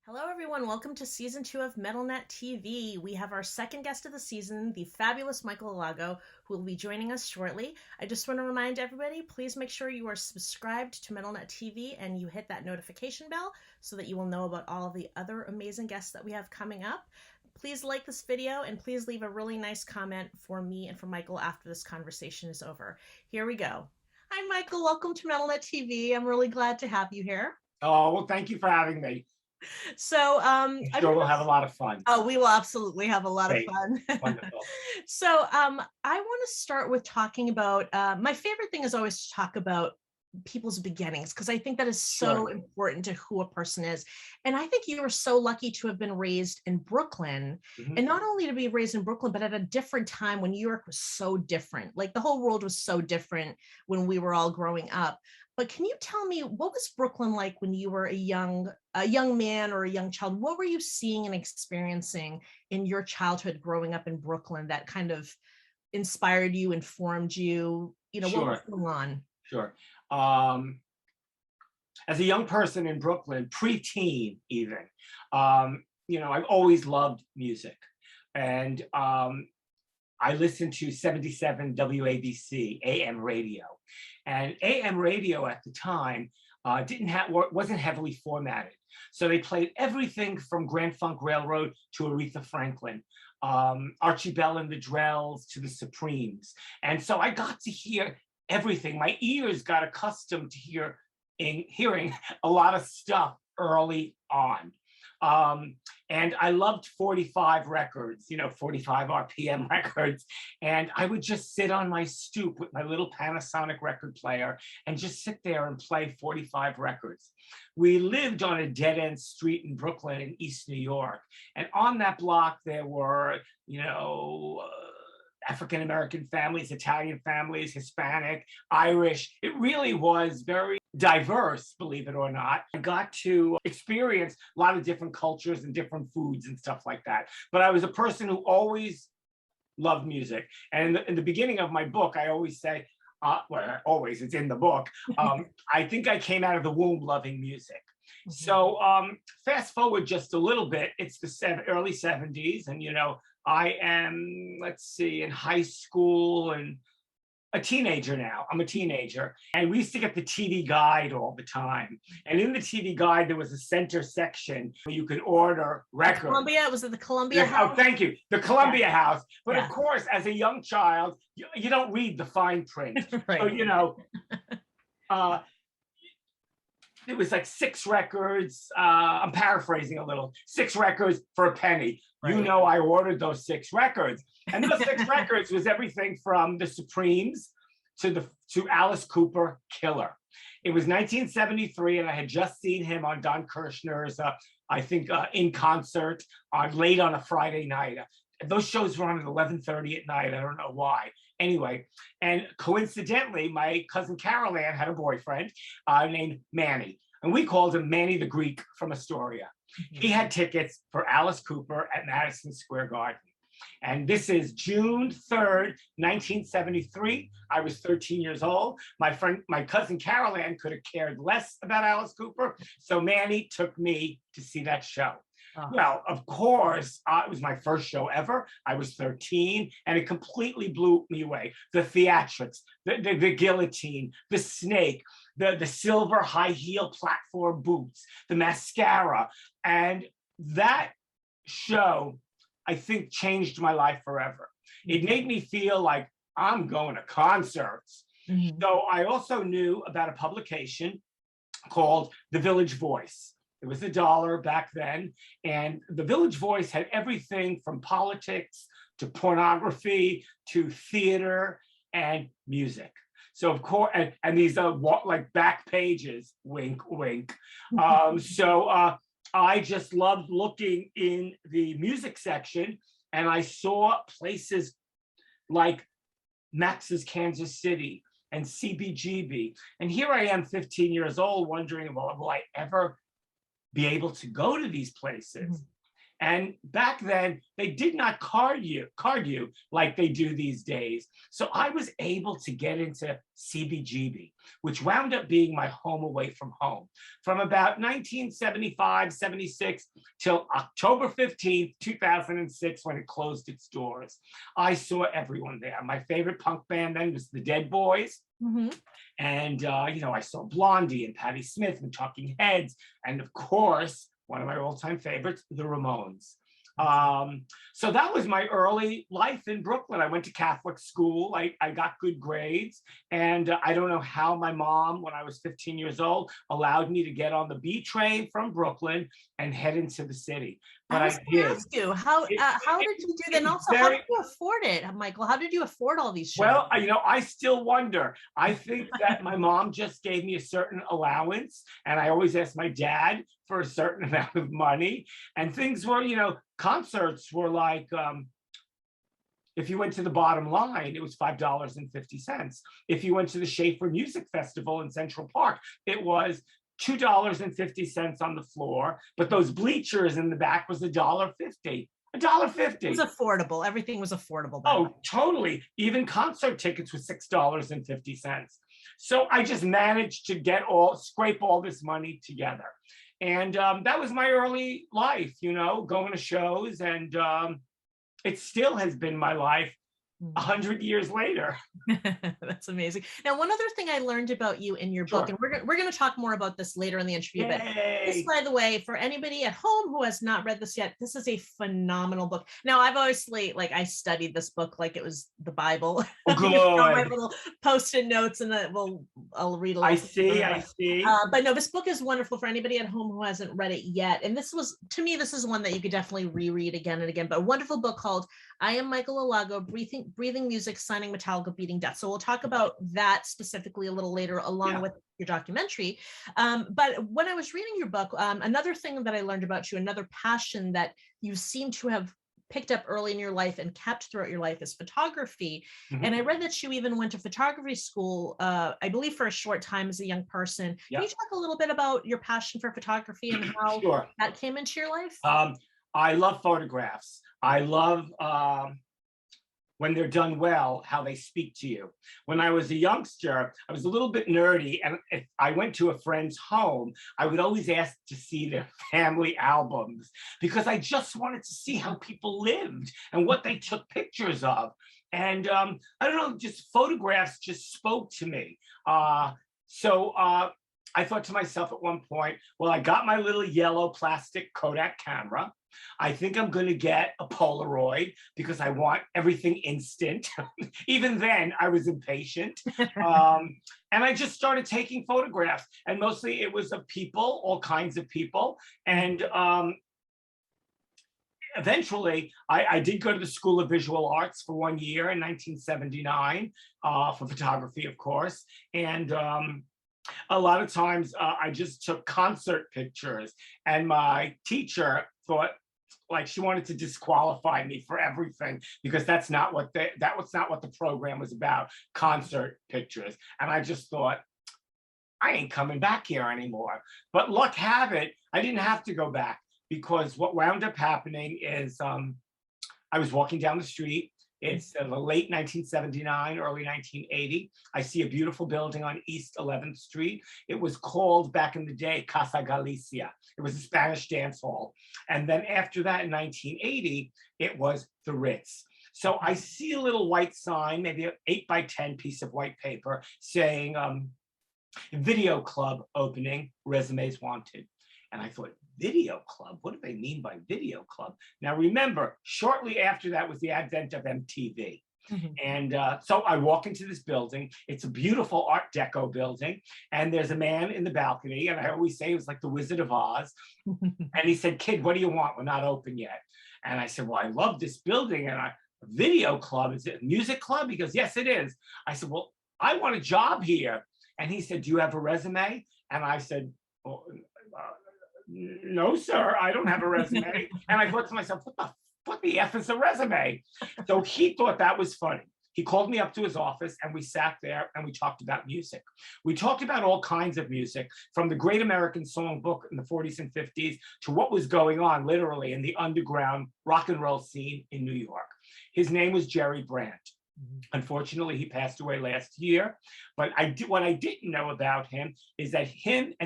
Hello, everyone. Welcome to season 2 of MetalNet TV. We have our second guest of the season, the fabulous Michael Alago, who will be joining us shortly. I just want to remind everybody, please make sure you are subscribed to MetalNet TV and you hit that notification bell so that you will know about all of the other amazing guests that we have coming up. Please like this video and please leave a really nice comment for me and for Michael after this conversation is over. Here we go. Hi, Michael. Welcome to MetalNet TV. I'm really glad to have you here. Oh, well, thank you for having me. So I'm sure we'll have a lot of fun. Oh, we will absolutely have a lot Great. of fun. Wonderful. So I want to start with talking about my favorite thing is always to talk about people's beginnings, because I think that is so Sure. important to who a person is. And I think you were so lucky to have been raised in Brooklyn, and not only to be raised in Brooklyn, but at a different time when New York was so different. Like the whole world was so different when we were all growing up. But can you tell me, what was Brooklyn like when you were a young man or a young child? What were you seeing and experiencing in your childhood growing up in Brooklyn that kind of inspired you, informed you? You know, what was going on? Sure. As a young person in Brooklyn, preteen even, I've always loved music. And I listened to 77 WABC AM radio. And AM radio at the time wasn't heavily formatted. So they played everything from Grand Funk Railroad to Aretha Franklin, Archie Bell and the Drells to the Supremes. And so I got to hear everything. My ears got accustomed to hearing a lot of stuff early on. And I loved 45 records, 45 RPM records. And I would just sit on my stoop with my little Panasonic record player and just sit there and play 45 records. We lived on a dead-end street in Brooklyn in East New York. And on that block, there were, African-American families, Italian families, Hispanic, Irish. It really was very diverse, believe it or not. I got to experience a lot of different cultures and different foods and stuff like that. But I was a person who always loved music. And in the beginning of my book, I always say, it's in the book, I think I came out of the womb loving music. So fast forward just a little bit, it's the early 70s, and I am, in high school and a teenager now. I'm a teenager. And we used to get the TV guide all the time. And in the TV guide, there was a center section where you could order records. Columbia? Was it the Columbia House? Oh, thank you. The Columbia House. But of course, as a young child, you don't read the fine print. Right. So, it was like 6 records. I'm paraphrasing a little. 6 records for a penny. Right. I ordered those 6 records. And those 6 records was everything from the Supremes to Alice Cooper, Killer. It was 1973, and I had just seen him on Don Kirshner's, in concert late on a Friday night. Those shows were on at 11:30 at night. I don't know why. Anyway, and coincidentally, my cousin Carol Ann had a boyfriend named Manny, and we called him Manny the Greek from Astoria. He had tickets for Alice Cooper at Madison Square Garden. And this is June 3rd, 1973. I was 13 years old. My cousin Carol Ann could have cared less about Alice Cooper, so Manny took me to see that show. Well, of course, it was my first show ever. I was 13, and it completely blew me away. The theatrics, the guillotine, the snake, the silver high heel platform boots, the mascara. And that show, I think, changed my life forever. It made me feel like I'm going to concerts. So I also knew about a publication called The Village Voice. It was $1 back then. And the Village Voice had everything from politics to pornography to theater and music. So of course, and these are like back pages, wink, wink. So I just loved looking in the music section, and I saw places like Max's Kansas City and CBGB. And here I am, 15 years old, wondering, well, will I ever be able to go to these places? And back then, they did not card you like they do these days. So I was able to get into CBGB, which wound up being my home away from home. From about 1975, 76 till October 15th, 2006, when it closed its doors. I saw everyone there. My favorite punk band then was the Dead Boys. Mm-hmm. And, I saw Blondie and Patti Smith and Talking Heads. And of course, one of my all-time favorites, the Ramones. So that was my early life in Brooklyn. I went to Catholic school. I got good grades. And I don't know how my mom, when I was 15 years old, allowed me to get on the B train from Brooklyn and head into the city. But I was going to ask you, how did you do that? And also, how did you afford it, Michael? How did you afford all these shows? Well, I still wonder. I think that my mom just gave me a certain allowance, and I always asked my dad for a certain amount of money. And things were, concerts were like, if you went to the Bottom Line, it was $5.50. If you went to the Schaefer Music Festival in Central Park, it was $2.50 on the floor, but those bleachers in the back was $1.50. $1.50. It was affordable. Everything was affordable. Oh, totally. Even concert tickets were $6.50. So I just managed to scrape all this money together. And that was my early life, going to shows. And it still has been my life 100 years later. That's amazing. Now, one other thing I learned about you in your book, and we're going to talk more about this later in the interview, but this, by the way, for anybody at home who has not read this yet, this is a phenomenal book. Now, I've obviously, I studied this book like it was the Bible. Oh, good. My little post-it notes, and I'll read a little. I see. But no, this book is wonderful for anybody at home who hasn't read it yet. And this is one that you could definitely reread again and again, but a wonderful book called I Am Michael Alago, Breathing Music, Signing Metallica, Beating Death. So we'll talk about that specifically a little later, along with your documentary. But when I was reading your book, another thing that I learned about you, another passion that you seem to have picked up early in your life and kept throughout your life, is photography. Mm-hmm. And I read that you even went to photography school, I believe for a short time as a young person. Can you talk a little bit about your passion for photography and how that came into your life? I love photographs. I love when they're done well, how they speak to you. When I was a youngster, I was a little bit nerdy, and if I went to a friend's home, I would always ask to see their family albums, because I just wanted to see how people lived and what they took pictures of. And I don't know, just photographs just spoke to me. So I thought to myself at one point, well, I got my little yellow plastic Kodak camera. I think I'm going to get a Polaroid because I want everything instant. Even then, I was impatient. And I just started taking photographs. And mostly it was of people, all kinds of people. And eventually, I did go to the School of Visual Arts for 1 year in 1979 for photography, of course. And a lot of times I just took concert pictures, and my teacher thought she wanted to disqualify me for everything, because that's not what the program was about, concert pictures. And I just thought, I ain't coming back here anymore. But luck have it, I didn't have to go back, because what wound up happening is I was walking down the street. It's the late 1979, early 1980. I see a beautiful building on East 11th Street. It was called, back in the day, Casa Galicia. It was a Spanish dance hall. And then after that, in 1980, it was the Ritz. So I see a little white sign, maybe an 8x10 piece of white paper, saying, video club opening, resumes wanted. And I thought, video club? What do they mean by video club? Now, remember, shortly after that was the advent of MTV. Mm-hmm. And so I walk into this building. It's a beautiful Art Deco building. And there's a man in the balcony. And I always say it was like the Wizard of Oz. And he said, "Kid, what do you want? We're not open yet." And I said, "Well, I love this building. And a video club, is it a music club?" He goes, "Yes, it is." I said, "Well, I want a job here." And he said, "Do you have a resume?" And I said, "Well, no, sir, I don't have a resume." And I thought to myself, what the F is a resume? So he thought that was funny. he called me up to his office and we sat there and we talked about music. We talked about all kinds of music, from the Great American Songbook in the 40s and 50s to what was going on literally in the underground rock and roll scene in New York. His name was Jerry Brandt. Unfortunately, he passed away last year. But what I didn't know about him is that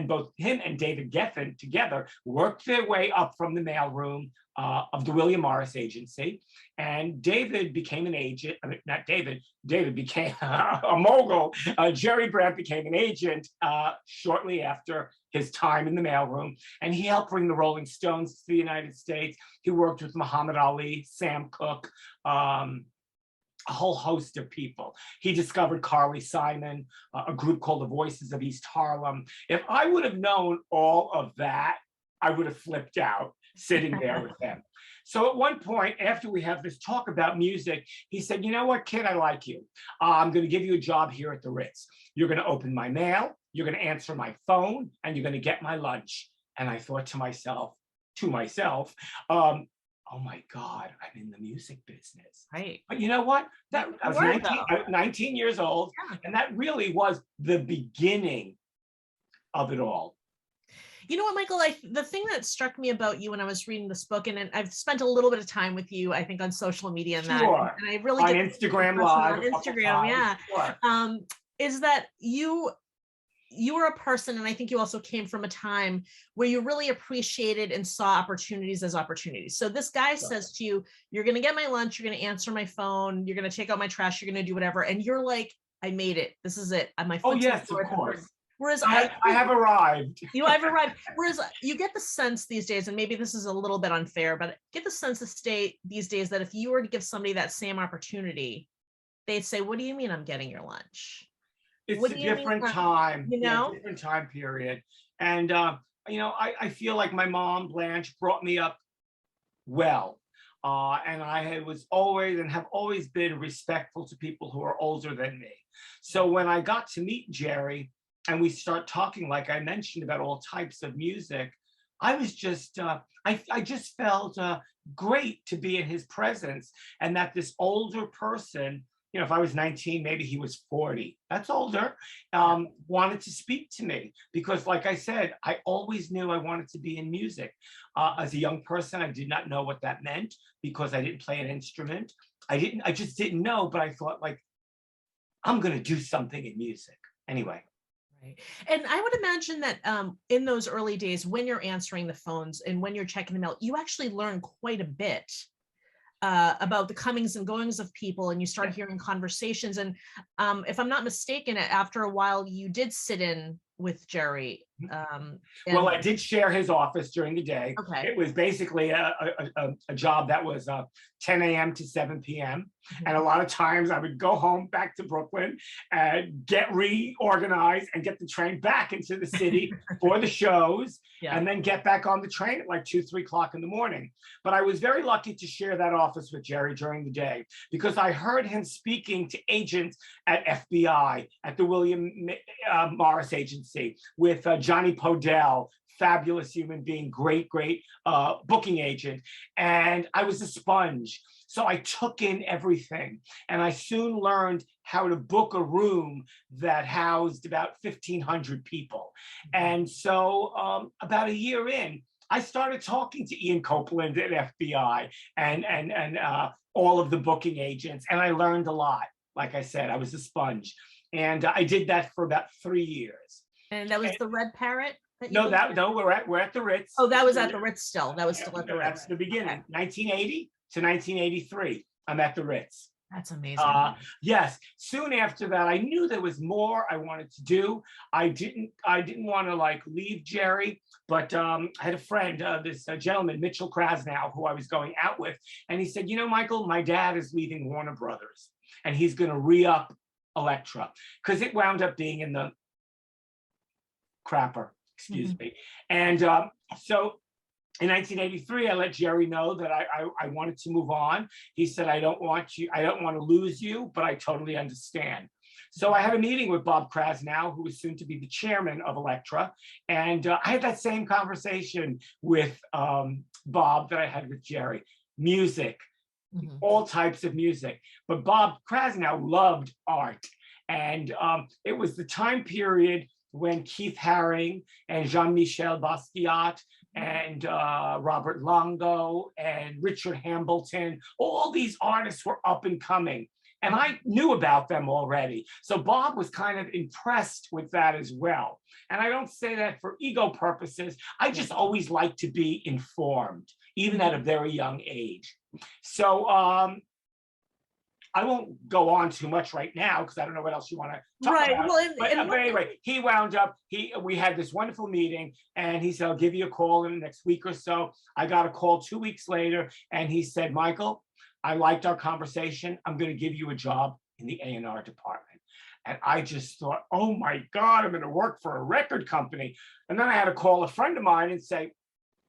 both him and David Geffen together worked their way up from the mailroom of the William Morris Agency. And David became an agent. I mean, not David. David became a mogul. Jerry Brandt became an agent shortly after his time in the mailroom. And he helped bring the Rolling Stones to the United States. He worked with Muhammad Ali, Sam Cooke, a whole host of people. He discovered Carly Simon, a group called the Voices of East Harlem. If I would have known all of that, I would have flipped out sitting there with them. So at one point, after we have this talk about music, he said, you know what, kid, I like you. I'm going to give you a job here at the Ritz. You're going to open my mail, you're going to answer my phone, and you're going to get my lunch. And I thought to myself, oh my God, I'm in the music business. Right. But you know what? I was 19 years old, Yeah. and that really was the beginning of it all. You know what, Michael, the thing that struck me about you when I was reading this book, and I've spent a little bit of time with you, I think, on social media and that, and I really on Instagram Live, on Instagram, yeah, sure. Is that you were a person, and I think you also came from a time where you really appreciated and saw opportunities as opportunities. So this guy says to you, you're going to get my lunch, you're going to answer my phone, you're going to take out my trash, you're going to do whatever. And you're like, I made it. This is it. My oh, yes, of course. Whereas I have arrived. I've arrived. Whereas you get the sense these days, and maybe this is a little bit unfair, but get the sense these days that if you were to give somebody that same opportunity, they'd say, what do you mean I'm getting your lunch? It's a different time, different time period. And, I feel like my mom, Blanche, brought me up well. And I was always and have always been respectful to people who are older than me. So when I got to meet Jerry and we start talking, like I mentioned, about all types of music, I was just, I just felt great to be in his presence, and that this older person, if I was 19, maybe he was 40, that's older, wanted to speak to me because, like I said, I always knew I wanted to be in music. As a young person, I did not know what that meant because I didn't play an instrument. I just didn't know, but I thought, like, I'm going to do something in music. Anyway. Right. And I would imagine that in those early days, when you're answering the phones and when you're checking them out, you actually learn quite a bit about the comings and goings of people, and you start hearing conversations. And if I'm not mistaken, after a while, you did sit in with Jerry. Well, I did share his office during the day. Okay. It was basically a job that was 10 a.m. to 7 p.m. And a lot of times I would go home back to Brooklyn and get reorganized and get the train back into the city for the shows, and then get back on the train at like 2, 3 o'clock in the morning. But I was very lucky to share that office with Jerry during the day because I heard him speaking to agents at FBI, at the William Morris Agency, with Johnny Podell, fabulous human being, great booking agent. And I was a sponge. So I took in everything, and I soon learned how to book a room that housed about 1,500 people. And so about a year in, I started talking to Ian Copeland at FBI and all of the booking agents, and I learned a lot. Like I said, I was a sponge, and I did that for about 3 years. And that was the Red Parrot? No, we're at the Ritz. Oh, that was at the Ritz still. That was still at the Ritz. That's the beginning. Okay. 1980 to 1983. I'm at the Ritz. That's amazing. Yes. Soon after that, I knew there was more I wanted to do. I didn't want to like leave Jerry, but I had a friend, this gentleman, Mitchell Krasnow, who I was going out with, and he said, Michael, my dad is leaving Warner Brothers, and he's going to re-up Elektra because it wound up being in the crapper. Excuse me. And so in 1983, I let Jerry know that I wanted to move on. He said, I don't want to lose you, but I totally understand. So I had a meeting with Bob Krasnow, who was soon to be the chairman of Elektra. And I had that same conversation with Bob that I had with Jerry. Music, all types of music. But Bob Krasnow loved art. And it was the time period when Keith Haring and Jean-Michel Basquiat and Robert Longo and Richard Hambleton, all these artists were up and coming. And I knew about them already. So Bob was kind of impressed with that as well. And I don't say that for ego purposes. I just always like to be informed, even at a very young age. So I won't go on too much right now because I don't know what else you want to talk about. Well, but anyway, he wound up, we had this wonderful meeting and he said, I'll give you a call in the next week or so. I got a call 2 weeks later and he said, Michael, I liked our conversation. I'm going to give you a job in the A&R department. And I just thought, oh my God, I'm going to work for a record company. And then I had to call a friend of mine and say,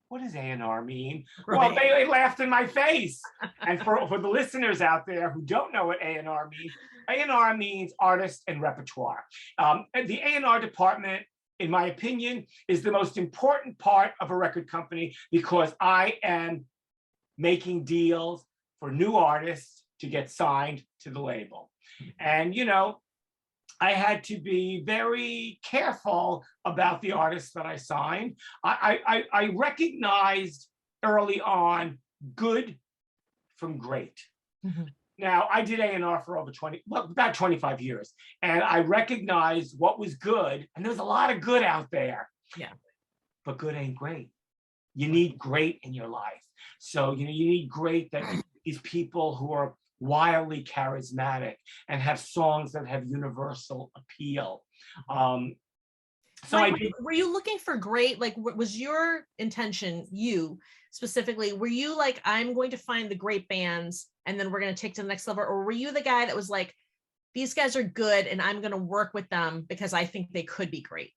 what does A&R mean? Right. Well, they laughed in my face. And for the listeners out there who don't know what A&R means, A&R means artist and repertoire. The A&R department, in my opinion, is the most important part of a record company because I am making deals for new artists to get signed to the label. And, you know, I had to be very careful about the artists that I signed. I recognized early on good from great. Now, I did A&R for over about 25 years, and I recognized what was good, and there's a lot of good out there. Yeah. But good ain't great. You need great in your life. So, you know, you need great that these people who are wildly charismatic and have songs that have universal appeal. So were you looking for great, like, what was your intention, you specifically, were you like, I'm going to find the great bands and then we're going to take to the next level? Or were you the guy that was like, these guys are good and I'm going to work with them because I think they could be great?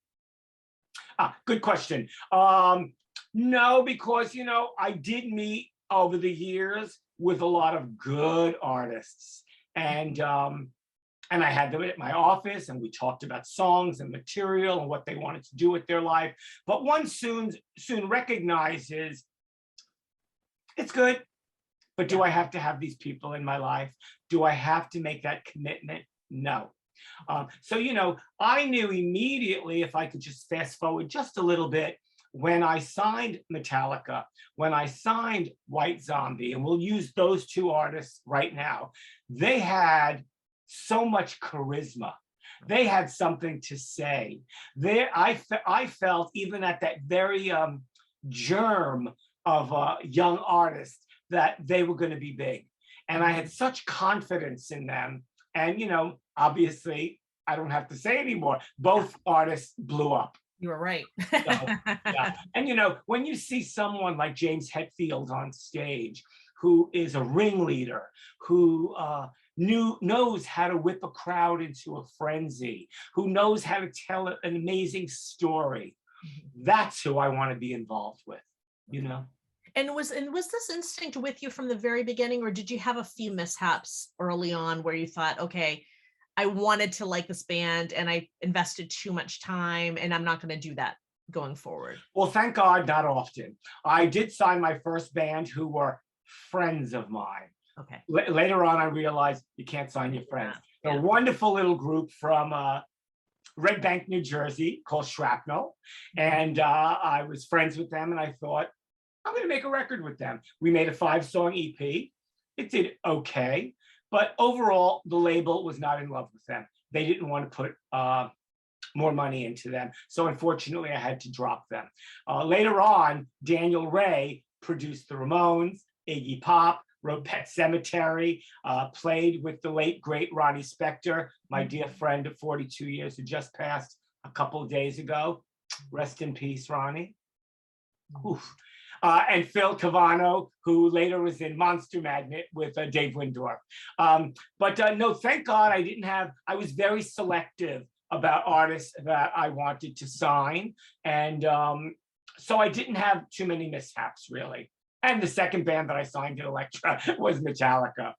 Good question. No, because, you know, I did meet over the years with a lot of good artists. And I had them at my office and we talked about songs and material and what they wanted to do with their life. But one soon recognizes it's good, but do I have to have these people in my life? Do I have to make that commitment? No. So, you know, I knew immediately, if I could just fast forward just a little bit, when I signed Metallica, when I signed White Zombie, and we'll use those two artists right now, they had so much charisma. They had something to say. I felt even at that very germ of a young artist that they were going to be big. And I had such confidence in them. And, you know, obviously, I don't have to say anymore. Both artists blew up. You were right. So, yeah. And, you know, when you see someone like James Hetfield on stage, who is a ringleader, who knows how to whip a crowd into a frenzy, who knows how to tell an amazing story, that's who I want to be involved with, you know? And was this instinct with you from the very beginning, or did you have a few mishaps early on where you thought, okay, I wanted to like this band and I invested too much time and I'm not going to do that going forward? Well, thank God, not often. I did sign my first band who were friends of mine. Okay. Later on, I realized you can't sign your friends. They're a wonderful little group from Red Bank, New Jersey called Shrapnel. And I was friends with them and I thought, I'm going to make a record with them. We made a 5-song EP. It did okay. But overall, the label was not in love with them. They didn't want to put more money into them. So unfortunately, I had to drop them. Later on, Daniel Ray produced the Ramones, Iggy Pop, wrote Pet Sematary, played with the late, great Ronnie Spector, my dear friend of 42 years who just passed a couple of days ago. Rest in peace, Ronnie. Oof. And Phil Cavano, who later was in Monster Magnet with Dave Windorf. But no, thank God I was very selective about artists that I wanted to sign. And so I didn't have too many mishaps, really. And the second band that I signed at Elektra was Metallica.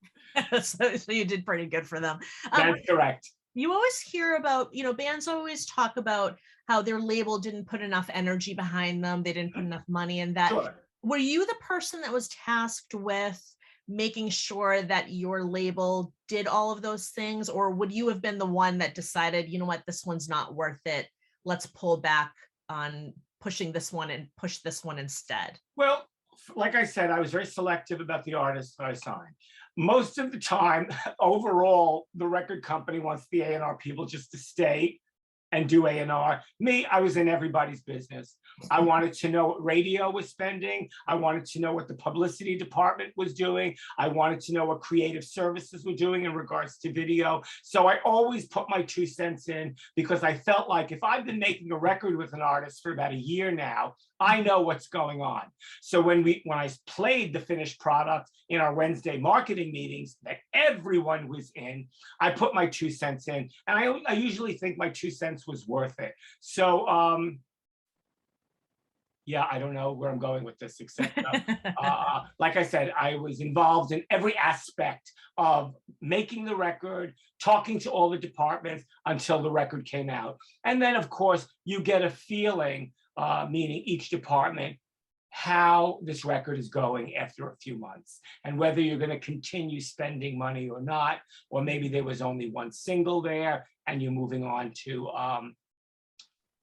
So you did pretty good for them. That's correct. You always hear about, you know, bands always talk about how their label didn't put enough energy behind them. They didn't put enough money in that. Sure. Were you the person that was tasked with making sure that your label did all of those things? Or would you have been the one that decided, you know what, this one's not worth it, let's pull back on pushing this one and push this one instead? Well, like I said, I was very selective about the artists that I signed. Most of the time, overall, the record company wants the A&R people just to stay and do A&R. Me, I was in everybody's business. I wanted to know what radio was spending. I wanted to know what the publicity department was doing. I wanted to know what creative services were doing in regards to video. So I always put my 2 cents in, because I felt like if I've been making a record with an artist for about a year now, I know what's going on. So when I played the finished product in our Wednesday marketing meetings that everyone was in, I put my 2 cents in, and I usually think my 2 cents was worth it. So yeah, I don't know where I'm going with this, except like I said, I was involved in every aspect of making the record, talking to all the departments until the record came out. And then, of course, you get a feeling, meaning each department, how this record is going after a few months, and whether you're going to continue spending money or not, or maybe there was only one single there and you're moving on to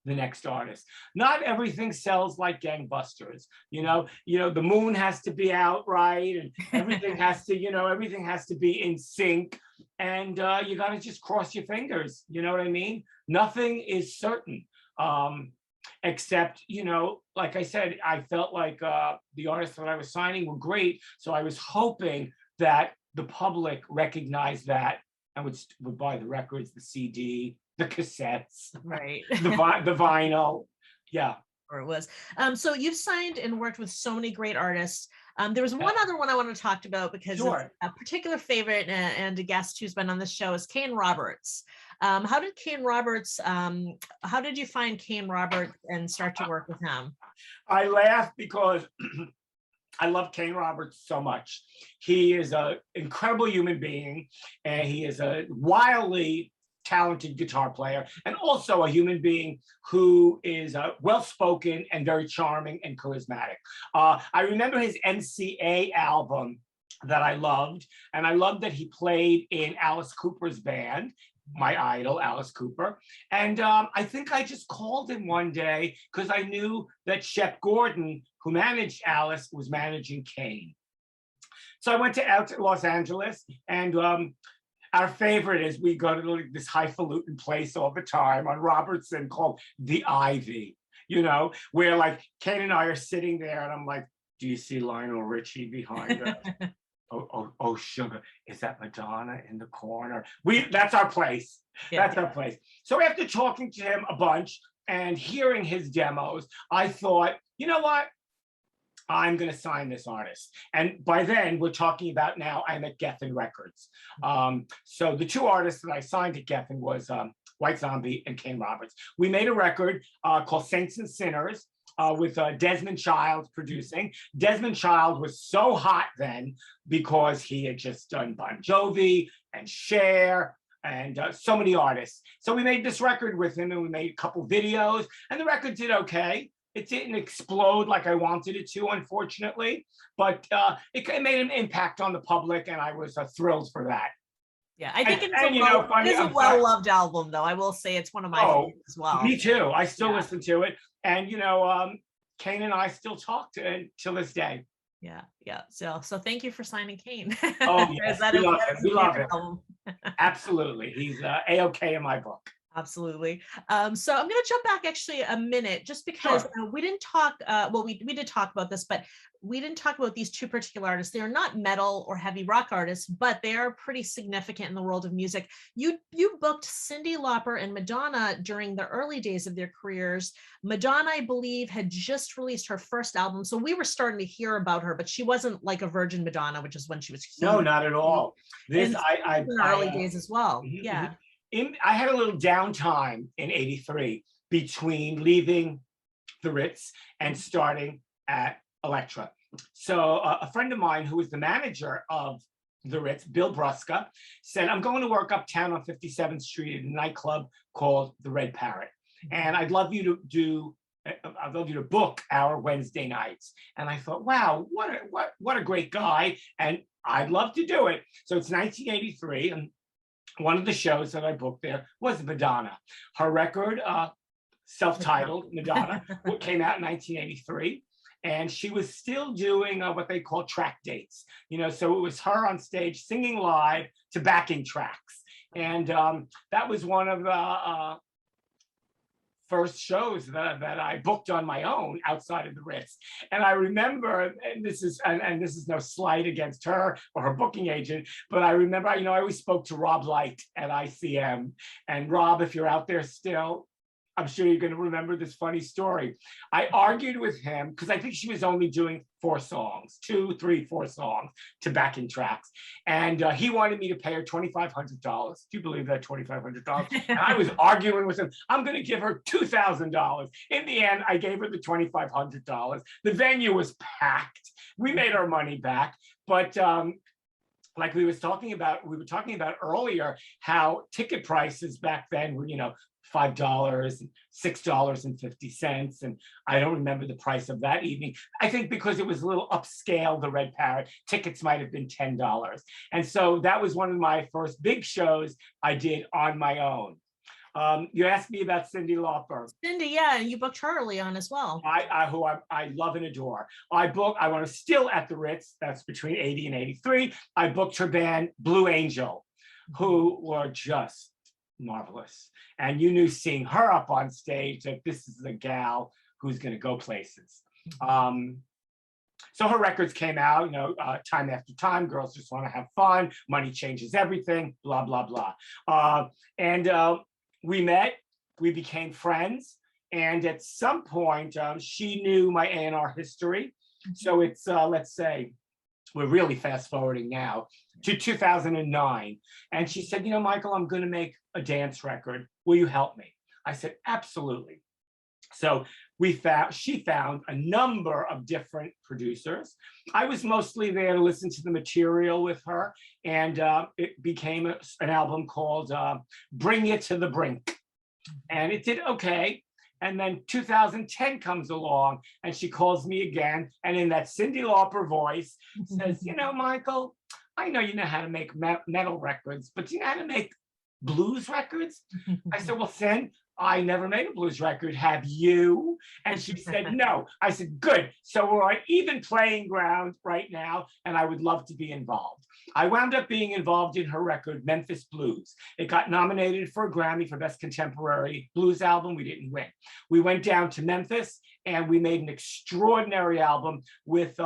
the next artist. Not everything sells like gangbusters. The moon has to be out right, and everything has to, everything has to be in sync. And you got to just cross your fingers. You know what I mean? Nothing is certain. Except, like I said, I felt like the artists that I was signing were great. So I was hoping that the public recognized that and would buy the records, the CD, the cassettes, right? the vinyl. Yeah. Or it was. So you've signed and worked with so many great artists. There was one other one I want to talk about, because Sure. a particular favorite and a guest who's been on this show is Kane Roberts. How did you find Kane Roberts and start to work with him? I laugh because I love Kane Roberts so much. He is an incredible human being, and he is a wildly talented guitar player, and also a human being who is well-spoken and very charming and charismatic. I remember his MCA album that I loved, and I loved that he played in Alice Cooper's band, my idol, Alice Cooper. And I think I just called him one day because I knew that Shep Gordon, who managed Alice, was managing Kane. So I went out to Los Angeles, and our favorite is we go to this highfalutin place all the time on Robertson called the Ivy, where like Kane and I are sitting there, and I'm like, do you see Lionel Richie behind us? Oh, sugar, is that Madonna in the corner? That's our place. Yeah. That's our place. So after talking to him a bunch and hearing his demos, I thought, you know what? I'm going to sign this artist. And by then, we're talking about now, I'm at Geffen Records. So the 2 artists that I signed at Geffen was White Zombie and Kane Roberts. We made a record called Saints and Sinners with Desmond Child producing. Desmond Child was so hot then because he had just done Bon Jovi and Cher and so many artists. So we made this record with him, and we made a couple videos, and the record did okay. It didn't explode like I wanted it to, unfortunately, but it made an impact on the public, and I was thrilled for that. Yeah, I think it's a well-loved album, though. I will say it's one of my favorites as well. Me too. I still listen to it, and Kane and I still talk till this day. Yeah. So thank you for signing Kane. Oh yes, we love him. Absolutely, he's A-OK in my book. Absolutely. So I'm going to jump back actually a minute, just because we didn't talk, we did talk about this, but we didn't talk about these 2 particular artists. They are not metal or heavy rock artists, but they are pretty significant in the world of music. You booked Cyndi Lauper and Madonna during the early days of their careers. Madonna, I believe, had just released her first album, so we were starting to hear about her, but she wasn't like a virgin Madonna, which is when she was huge. No, not at all. This in the early days as well. Mm-hmm, yeah. I had a little downtime in '83 between leaving the Ritz and starting at Elektra. So a friend of mine who was the manager of the Ritz, Bill Brusca, said, I'm going to work uptown on 57th Street at a nightclub called the Red Parrot. And I'd love you to book our Wednesday nights. And I thought, wow, what a great guy. And I'd love to do it. So it's 1983, and one of the shows that I booked there was Madonna. Her record, self-titled Madonna, came out in 1983. And she was still doing what they call track dates, so it was her on stage singing live to backing tracks. And that was one of the first shows that I booked on my own outside of the Ritz. And I remember, and this is no slight against her or her booking agent, but I remember, I always spoke to Rob Light at ICM. And Rob, if you're out there still, I'm sure you're going to remember this funny story. I argued with him because I think she was only doing 4 songs, 2, 3, 4 songs to backing tracks. And he wanted me to pay her $2,500. Do you believe that, $2,500? And I was arguing with him. I'm going to give her $2,000. In the end, I gave her the $2,500. The venue was packed. We made our money back. But like we were talking about earlier, how ticket prices back then were, $5 and $6.50, and I don't remember the price of that evening. I think because it was a little upscale, the Red Parrot, tickets might have been $10. And so that was one of my first big shows I did on my own. You asked me about Cyndi Lauper. Cyndi, yeah, you booked her early on as well. Who I love and adore. I was still at the Ritz. That's between 80 and 83. I booked her band Blue Angel, who were just marvelous. And you knew seeing her up on stage that this is the gal who's going to go places. So her records came out, time after time. Girls Just Want to Have Fun. Money Changes Everything. Blah blah blah. And we met. We became friends. And at some point, she knew my A&R history. So it's let's say, we're really fast forwarding now to 2009. And she said, Michael, I'm going to make a dance record. Will you help me? I said, absolutely. So she found a number of different producers. I was mostly there to listen to the material with her. And it became an album called Bring It to the Brink. And it did okay. And then 2010 comes along and she calls me again. And in that Cyndi Lauper voice says, Michael, I know you know how to make metal records, but do you know how to make blues records? I said, well, Cyndi, I never made a blues record. Have you? And she said, no. I said, good. So we're on even playing ground right now, and I would love to be involved. I wound up being involved in her record, Memphis Blues. It got nominated for a Grammy for Best Contemporary Blues Album. We didn't win. We went down to Memphis, and we made an extraordinary album with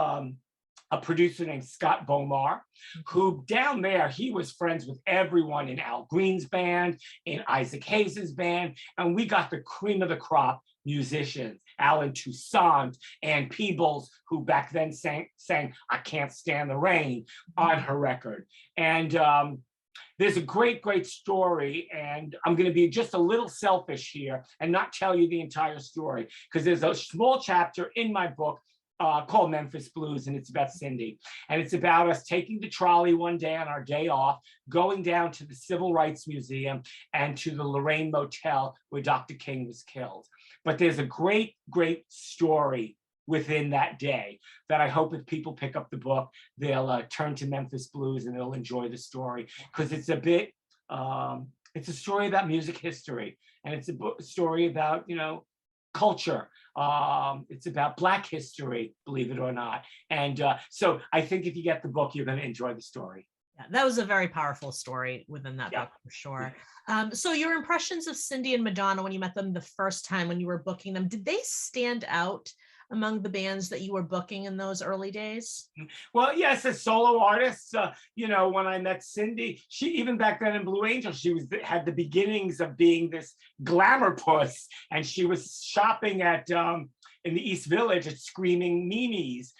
a producer named Scott Bomar, who down there, he was friends with everyone in Al Green's band, in Isaac Hayes' band, and we got the cream of the crop musicians, Alan Toussaint, Ann Peebles, who back then sang I Can't Stand the Rain on her record. And there's a great, great story, and I'm going to be just a little selfish here and not tell you the entire story, because there's a small chapter in my book called Memphis Blues, and it's about Cyndi. And it's about us taking the trolley one day on our day off, going down to the Civil Rights Museum and to the Lorraine Motel where Dr. King was killed. But there's a great, great story within that day that I hope if people pick up the book, they'll turn to Memphis Blues and they'll enjoy the story, because it's a bit, it's a story about music history, and it's a story about, culture. It's about Black history, believe it or not. And so I think if you get the book, you're going to enjoy the story. Yeah, that was a very powerful story within that book, for sure. So your impressions of Cyndi and Madonna when you met them the first time when you were booking them, did they stand out among the bands that you were booking in those early days? Well, yes, as solo artists, when I met Cyndi, she, even back then in Blue Angel, had the beginnings of being this glamour puss, and she was shopping at in the East Village at Screaming Mimi's,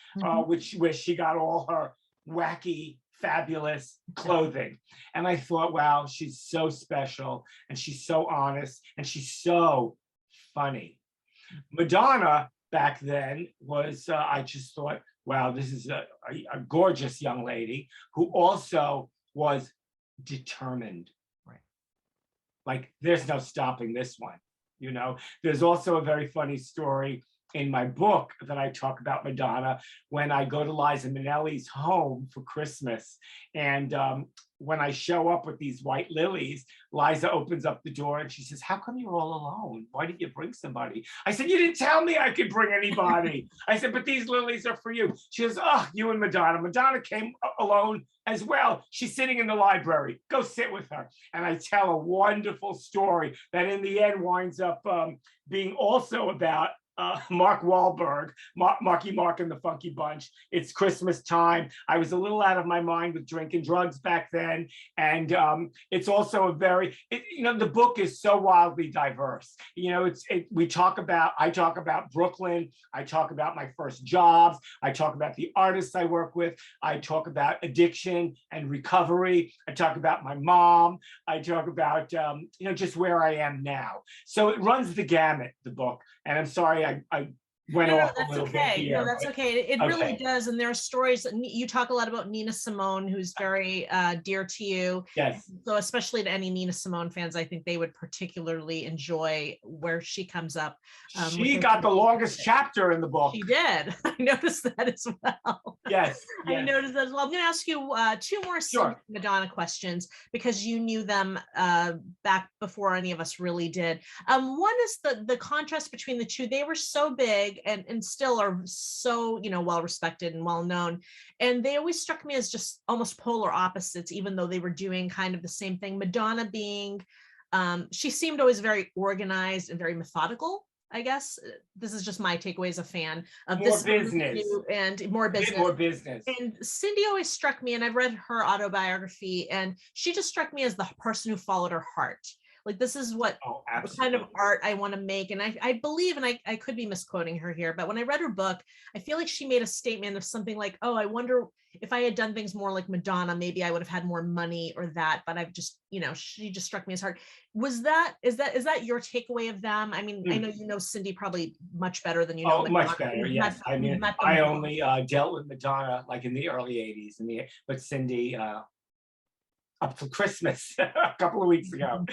where she got all her wacky, fabulous clothing. And I thought, wow, she's so special, and she's so honest, and she's so funny. Madonna back then was, I just thought, wow, this is a gorgeous young lady who also was determined. Right. Like, there's no stopping this one. There's also a very funny story in my book that I talk about Madonna when I go to Liza Minnelli's home for Christmas. And when I show up with these white lilies, Liza opens up the door and she says, "How come you're all alone? Why didn't you bring somebody?" I said, "You didn't tell me I could bring anybody." I said, "But these lilies are for you." She goes, "Oh, you and Madonna. Madonna came alone as well. She's sitting in the library. Go sit with her." And I tell a wonderful story that in the end winds up being also about Mark Wahlberg, Marky Mark and the Funky Bunch. It's Christmas time. I was a little out of my mind with drinking drugs back then. And it's also a very, the book is so wildly diverse. I talk about Brooklyn. I talk about my first jobs. I talk about the artists I work with. I talk about addiction and recovery. I talk about my mom. I talk about, just where I am now. So it runs the gamut, the book. And I'm sorry, I went off a little bit here. No, that's okay. It really does. And there are stories. You talk a lot about Nina Simone, who's very dear to you. Yes. So especially to any Nina Simone fans, I think they would particularly enjoy where she comes up. She got the longest chapter in the book. She did. I noticed that as well. Yes. I noticed that as well. I'm going to ask you two more Madonna questions because you knew them back before any of us really did. One is the contrast between the two. They were so big and still are so, well respected and well known. And they always struck me as just almost polar opposites, even though they were doing kind of the same thing. Madonna being, she seemed always very organized and very methodical. I guess this is just my takeaway as a fan of more business and more business. More business. And Cyndi always struck me, and I've read her autobiography, and she just struck me as the person who followed her heart. Like, this is what kind of art I want to make. And I believe, and I could be misquoting her here, but when I read her book, I feel like she made a statement of something like, "Oh, I wonder if I had done things more like Madonna, maybe I would have had more money or that." But I've just, she just struck me as hard. Is that your takeaway of them? I mean, I know Cyndi probably much better than Madonna. Much better. Yes. I mean, I only dealt with Madonna like in the early 80s, but Cyndi, up to Christmas a couple of weeks ago.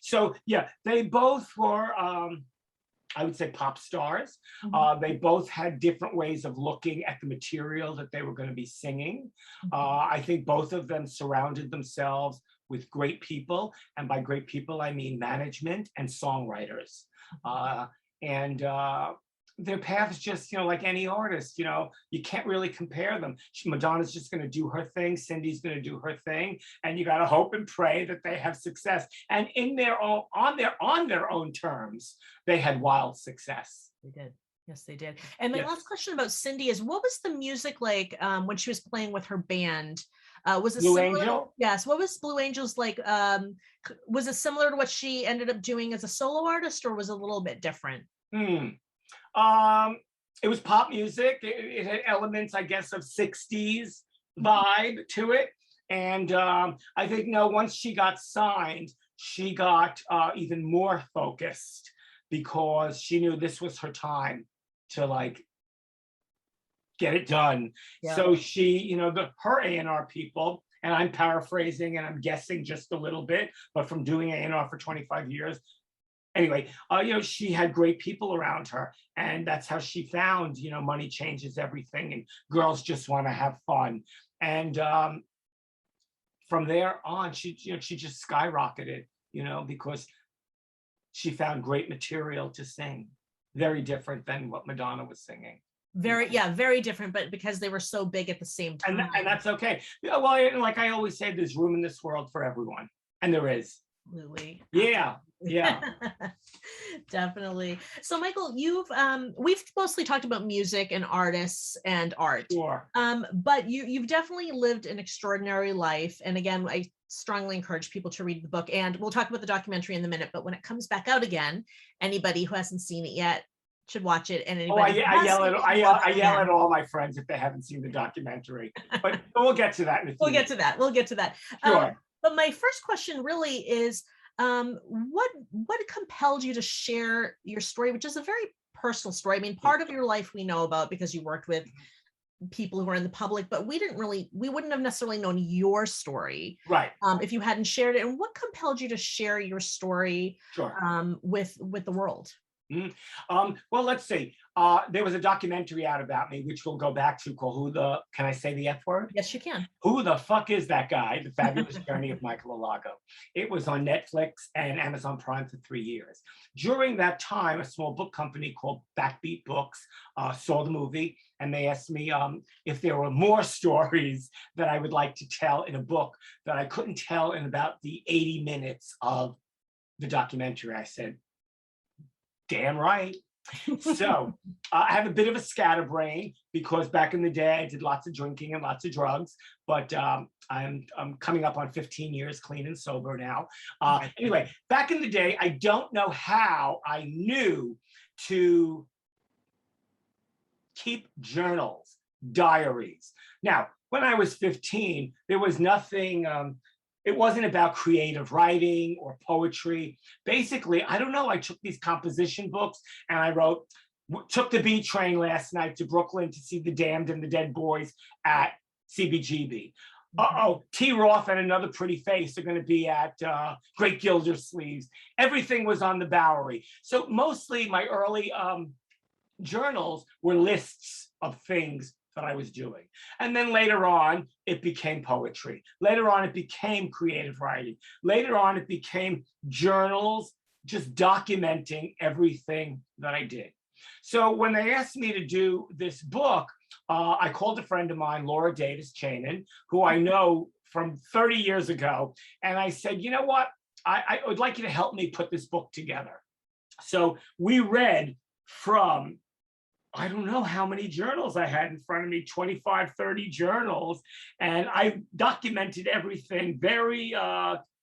So yeah, they both were, I would say, pop stars. They both had different ways of looking at the material that they were going to be singing. I think both of them surrounded themselves with great people. And by great people, I mean management and songwriters. And their paths just, like any artist, you can't really compare them. Madonna's just going to do her thing. Cyndi's going to do her thing. And you got to hope and pray that they have success. And on their own terms, they had wild success. They did. Yes, they did. And my last question about Cyndi is, what was the music like when she was playing with her band? Was it Blue similar? Angel? Yes. What was Blue Angels like? Was it similar to what she ended up doing as a solo artist, or was it a little bit different? It was pop music. It had elements, I guess, of 60s vibe to it. And I think, once she got signed, she got even more focused because she knew this was her time to get it done. Yeah. So she, her A&R people, and I'm paraphrasing and I'm guessing just a little bit, but from doing A&R for 25 years, anyway, she had great people around her, and that's how she found, money changes everything, and girls just want to have fun. And from there on, she just skyrocketed, because she found great material to sing, very different than what Madonna was singing. Very different, but because they were so big at the same time. And that's okay. Well, like I always say, there's room in this world for everyone, and there is. Absolutely. Yeah. Definitely. So Michael, we've mostly talked about music and artists and art. Sure. But you've definitely lived an extraordinary life. And again, I strongly encourage people to read the book, and we'll talk about the documentary in a minute, but when it comes back out again, anybody who hasn't seen it yet should watch it. And anybody I yell at all my friends if they haven't seen the documentary, but we'll get to that. We'll get to that. Sure. But my first question really is, what compelled you to share your story, which is a very personal story? I mean, part of your life we know about because you worked with people who are in the public, but we wouldn't have necessarily known your story, right, if you hadn't shared it. And what compelled you to share your story, sure, with the world? Mm. Well, let's see. There was a documentary out about me, which we'll go back to, called can I say the F word? Yes, you can. Who the fuck is that guy? The Fabulous Journey of Michael Alago. It was on Netflix and Amazon Prime for 3 years. During that time, a small book company called Backbeat Books saw the movie, and they asked me if there were more stories that I would like to tell in a book that I couldn't tell in about the 80 minutes of the documentary. I said, damn right. So I have a bit of a scatterbrain because back in the day I did lots of drinking and lots of drugs, but I'm coming up on 15 years clean and sober now. Anyway, back in the day, I don't know how I knew to keep journals, diaries. Now, when I was 15, there was nothing, it wasn't about creative writing or poetry. Basically, I don't know, I took these composition books and I wrote, took the B train last night to Brooklyn to see the Damned and the Dead Boys at CBGB. Uh-oh, T. Roth and Another Pretty Face are going to be at Great Gildersleeves. Everything was on the Bowery. So mostly my early journals were lists of things that I was doing. And then later on, it became poetry. Later on, it became creative writing. Later on, it became journals, just documenting everything that I did. So when they asked me to do this book, I called a friend of mine, Laura Davis Chanin, who I know from 30 years ago. And I said, you know what? I would like you to help me put this book together. So we read from, I don't know how many journals I had in front of me, 25, 30 journals. And I documented everything very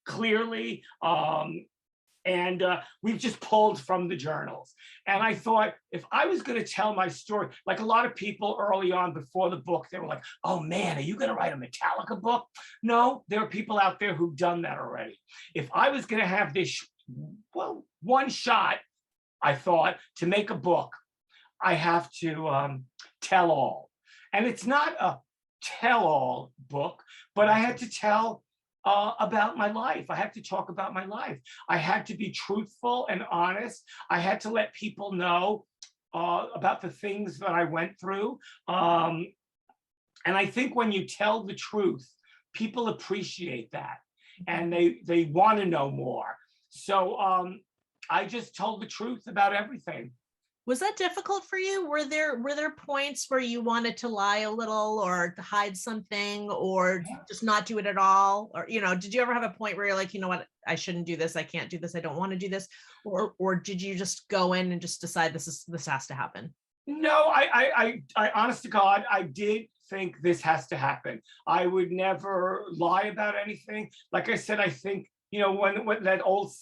clearly. And we've just pulled from the journals. And I thought, if I was going to tell my story, like a lot of people early on before the book, they were like, oh man, are you going to write a Metallica book? No, there are people out there who've done that already. If I was going to have this, well, one shot, I thought, to make a book, I have to tell all. And it's not a tell all book, but I had to tell about my life. I had to talk about my life. I had to be truthful and honest. I had to let people know about the things that I went through. And I think when you tell the truth, people appreciate that and they want to know more. So I just told the truth about everything. Was that difficult for you? Were there points where you wanted to lie a little or to hide something or just not do it at all? Or, did you ever have a point where you're like, you know what, I shouldn't do this, I can't do this, I don't want to do this? Or did you just go in and just decide this has to happen? No, I honest to God, I did think this has to happen. I would never lie about anything. Like I said, I think, when that old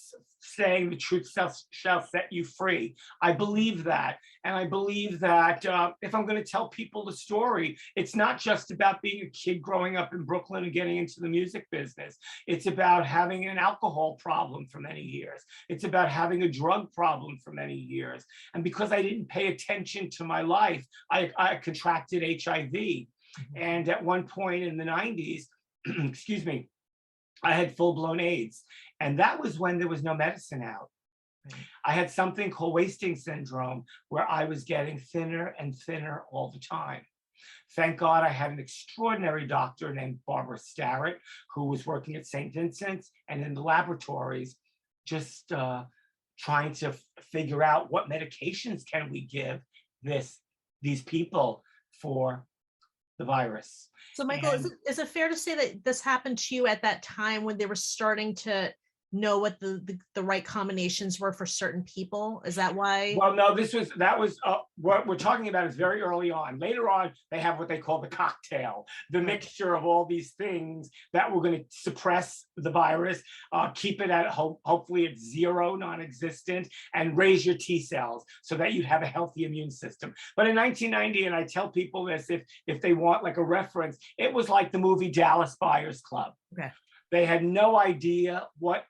saying, the truth shall set you free. I believe that. And I believe that if I'm going to tell people the story, it's not just about being a kid growing up in Brooklyn and getting into the music business. It's about having an alcohol problem for many years. It's about having a drug problem for many years. And because I didn't pay attention to my life, I contracted HIV. And at one point in the 90s, excuse me, I had full-blown AIDS. And that was when there was no medicine out. I had something called wasting syndrome, where I was getting thinner and thinner all the time. Thank God I had an extraordinary doctor named Barbara Starrett, who was working at St. Vincent's and in the laboratories, just trying to figure out what medications can we give these people for the virus. So Michael, is it fair to say that this happened to you at that time when they were starting to know what the right combinations were for certain people? Is that why? Well, no, that was what we're talking about is very early on. Later on, they have what they call the cocktail, the mixture of all these things that were going to suppress the virus, keep it at hopefully at zero, non-existent, and raise your T cells so that you have a healthy immune system. But in 1990, and I tell people this if they want like a reference, it was like the movie Dallas Buyers Club. Okay. They had no idea what,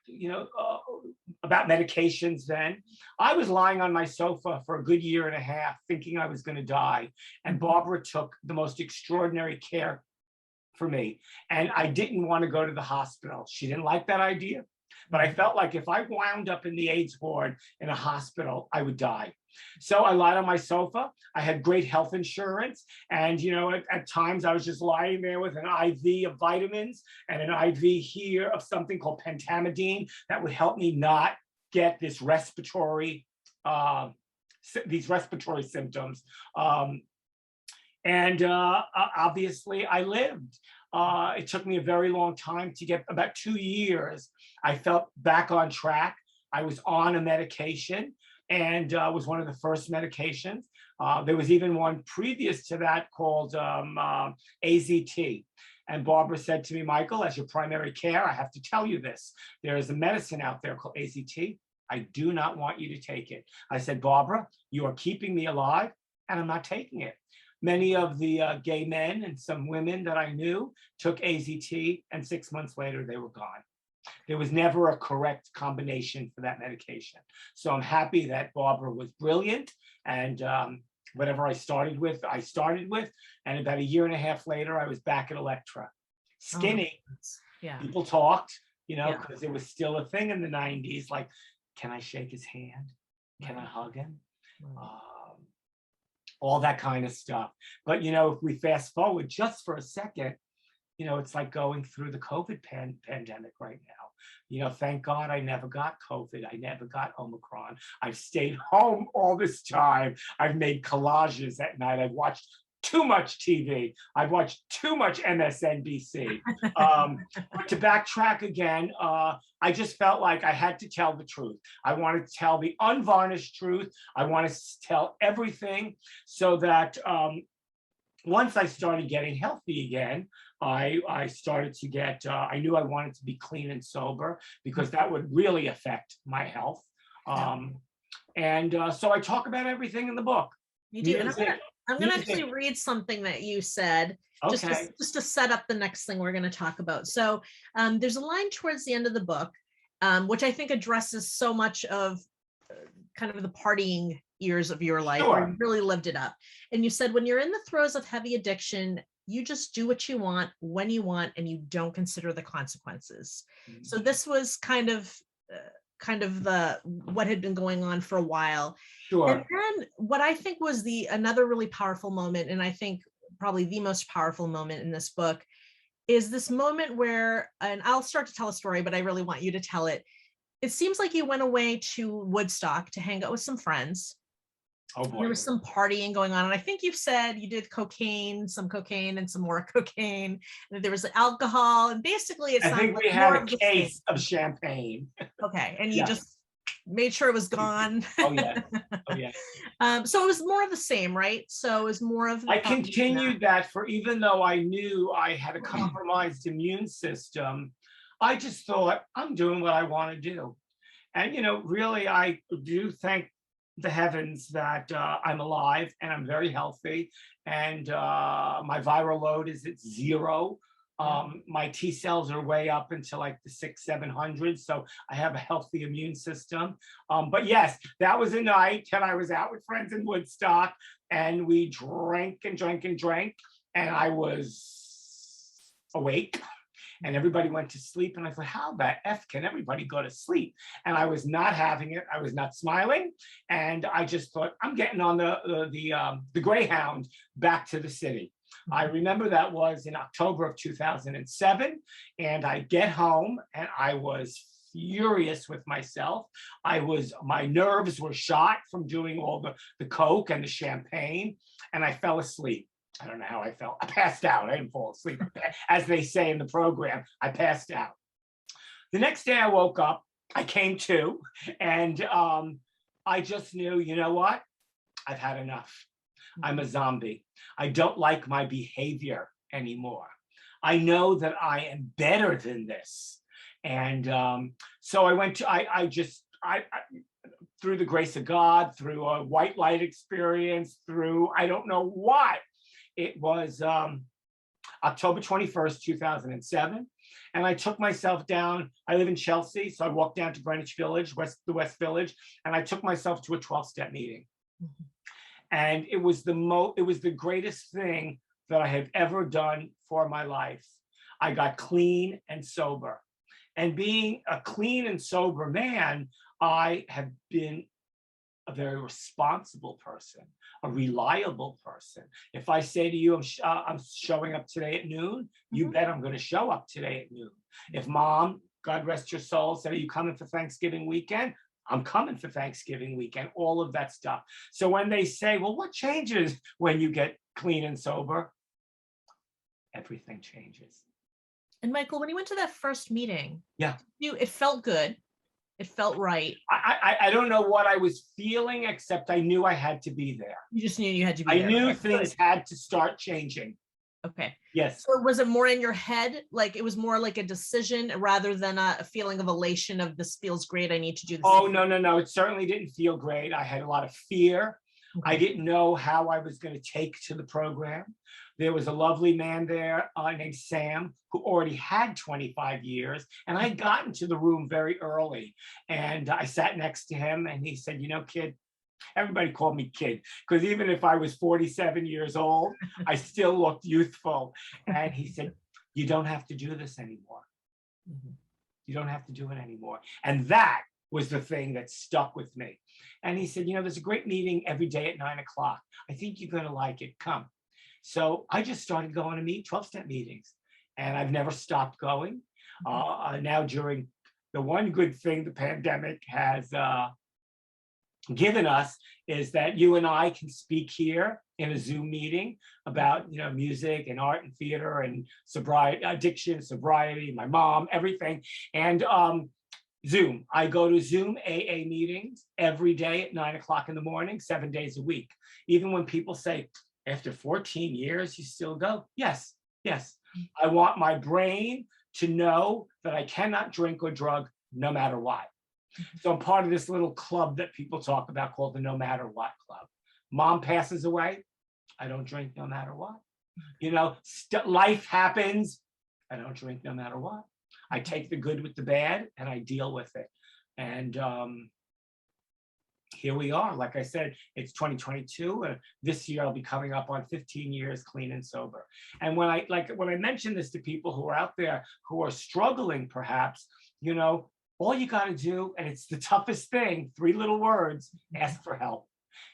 about medications then. I was lying on my sofa for a good year and a half thinking I was going to die. And Barbara took the most extraordinary care for me. And I didn't want to go to the hospital. She didn't like that idea. But I felt like if I wound up in the AIDS ward in a hospital, I would die. So I lied on my sofa. I had great health insurance. And, at times I was just lying there with an IV of vitamins and an IV here of something called pentamidine that would help me not get this these respiratory symptoms. And obviously I lived. It took me a very long time to get, about 2 years. I felt back on track. I was on a medication, and was one of the first medications. There was even one previous to that called AZT. And Barbara said to me, Michael, as your primary care, I have to tell you this. There is a medicine out there called AZT. I do not want you to take it. I said, Barbara, you are keeping me alive, and I'm not taking it. Many of the gay men and some women that I knew took AZT, and 6 months later, they were gone. There was never a correct combination for that medication. So I'm happy that Barbara was brilliant, and whatever I started with. And about 1.5 years later, I was back at Electra. Skinny. Yeah. People talked, because it was still a thing in the 90s. Like, can I shake his hand? Can I hug him? All that kind of stuff. But, if we fast forward just for a second, it's like going through the COVID pandemic right now. Thank God I never got COVID. I never got Omicron. I've stayed home all this time. I've made collages at night. I've watched too much TV. I've watched too much MSNBC. But to backtrack again, I just felt like I had to tell the truth. I wanted to tell the unvarnished truth. I wanted to tell everything so that once I started getting healthy again, I started to get, I knew I wanted to be clean and sober because that would really affect my health. So I talk about everything in the book. You do. And I'm gonna actually read something that you said, just to set up the next thing we're going to talk about. So there's a line towards the end of the book, which I think addresses so much of kind of the partying years of your life, where you really lived it up. And you said, when you're in the throes of heavy addiction, you just do what you want, when you want, and you don't consider the consequences. Mm-hmm. So this was kind of the what had been going on for a while. Sure. And then what I think was another really powerful moment, and I think probably the most powerful moment in this book, is this moment where, and I'll start to tell a story, but I really want you to tell it. It seems like you went away to Woodstock to hang out with some friends. Oh boy. There was some partying going on. And I think you've said you did some cocaine and some more cocaine. And there was alcohol. And basically it sounded like I think we had a case of champagne. Okay. And you just made sure it was gone. Oh yeah. Oh yeah. So it was more of the same, right? So it was more of I continued that for, even though I knew I had a compromised immune system, I just thought, I'm doing what I want to do. And, really, I do thank the heavens that I'm alive and I'm very healthy. And my viral load is at 0. My T cells are way up into like the 600-700. So I have a healthy immune system. But yes, that was a night and I was out with friends in Woodstock and we drank and drank and drank. And I was awake. And everybody went to sleep. And I thought, how the F can everybody go to sleep? And I was not having it. I was not smiling. And I just thought, I'm getting on the Greyhound back to the city. I remember that was in October of 2007. And I get home and I was furious with myself. My nerves were shot from doing all the coke and the champagne. And I fell asleep. I don't know how I felt. I passed out. I didn't fall asleep. As they say in the program, I passed out. The next day I woke up, I came to, and I just knew, you know what? I've had enough. I'm a zombie. I don't like my behavior anymore. I know that I am better than this. And so I went to, I through the grace of God, through a white light experience, through, I don't know what, it was October 21st, 2007. And I took myself down. I live in Chelsea, so I walked down to Greenwich Village, the West Village, and I took myself to a 12-step meeting. Mm-hmm. And it was the greatest thing that I have ever done for my life. I got clean and sober. And being a clean and sober man, I have been a very responsible person, a reliable person. If I say to you, I'm showing up today at noon, you bet I'm going to show up today at noon. If mom, God rest your soul, said, are you coming for Thanksgiving weekend? I'm coming for Thanksgiving weekend, all of that stuff. So when they say, well, what changes when you get clean and sober? Everything changes. And Michael, when you went to that first meeting, yeah, it felt good. It felt right. I don't know what I was feeling, except I knew I had to be there. You just knew you had to be there. I knew things had to start changing. Okay. Yes. So was it more in your head? Like it was more like a decision rather than a feeling of elation of this feels great, I need to do this? Oh, no. It certainly didn't feel great. I had a lot of fear. Okay. I didn't know how I was going to take to the program. There was a lovely man there named Sam, who already had 25 years. And I got into the room very early. And I sat next to him and he said, you know, kid, everybody called me kid, because even if I was 47 years old, I still looked youthful. And he said, you don't have to do this anymore. Mm-hmm. You don't have to do it anymore. And that was the thing that stuck with me. And he said, you know, there's a great meeting every day at 9 o'clock. I think you're going to like it. Come. So I just started going to 12-step meetings, and I've never stopped going. Now during the one good thing the pandemic has given us is that you and I can speak here in a Zoom meeting about, you know, music and art and theater and sobriety, addiction, sobriety, my mom, everything. And Zoom. I go to Zoom AA meetings every day at 9 o'clock in the morning, 7 days a week. Even when people say, after 14 years, you still go? Yes. I want my brain to know that I cannot drink or drug no matter what. So I'm part of this little club that people talk about called the No Matter What Club. Mom passes away, I don't drink no matter what. You know, life happens, I don't drink no matter what. I take the good with the bad and I deal with it. And here we are. Like I said, it's 2022. This year I'll be coming up on 15 years clean and sober. And when I mention this to people who are out there who are struggling, perhaps, you know, all you got to do, and it's the toughest thing, 3 little words, ask for help.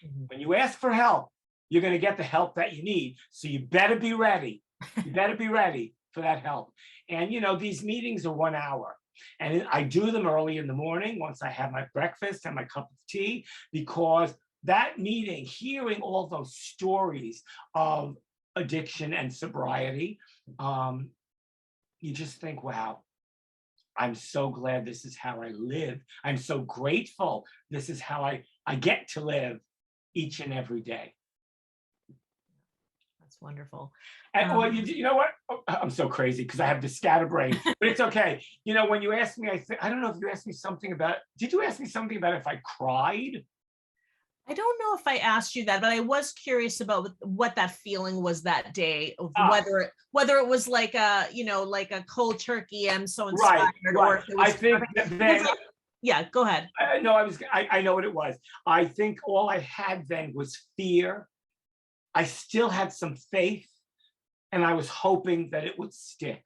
Mm-hmm. When you ask for help, you're going to get the help that you need. So you better be ready. You better be ready for that help. And, you know, these meetings are 1 hour. And I do them early in the morning once I have my breakfast and my cup of tea, because that meeting, hearing all those stories of addiction and sobriety, you just think, wow, I'm so glad this is how I live. I'm so grateful this is how I get to live each and every day. That's wonderful. And well, you know what? Oh, I'm so crazy because I have this scatterbrain, but it's okay. You know, when you asked me, I don't know if you asked me something about, did you ask me something about if I cried? I don't know if I asked you that, but I was curious about what that feeling was that day, of whether it was like a, you know, like a cold turkey, I'm so inspired, right. Or if it was I think then, yeah, go ahead. I know what it was. I think all I had then was fear. I still had some faith, and I was hoping that it would stick.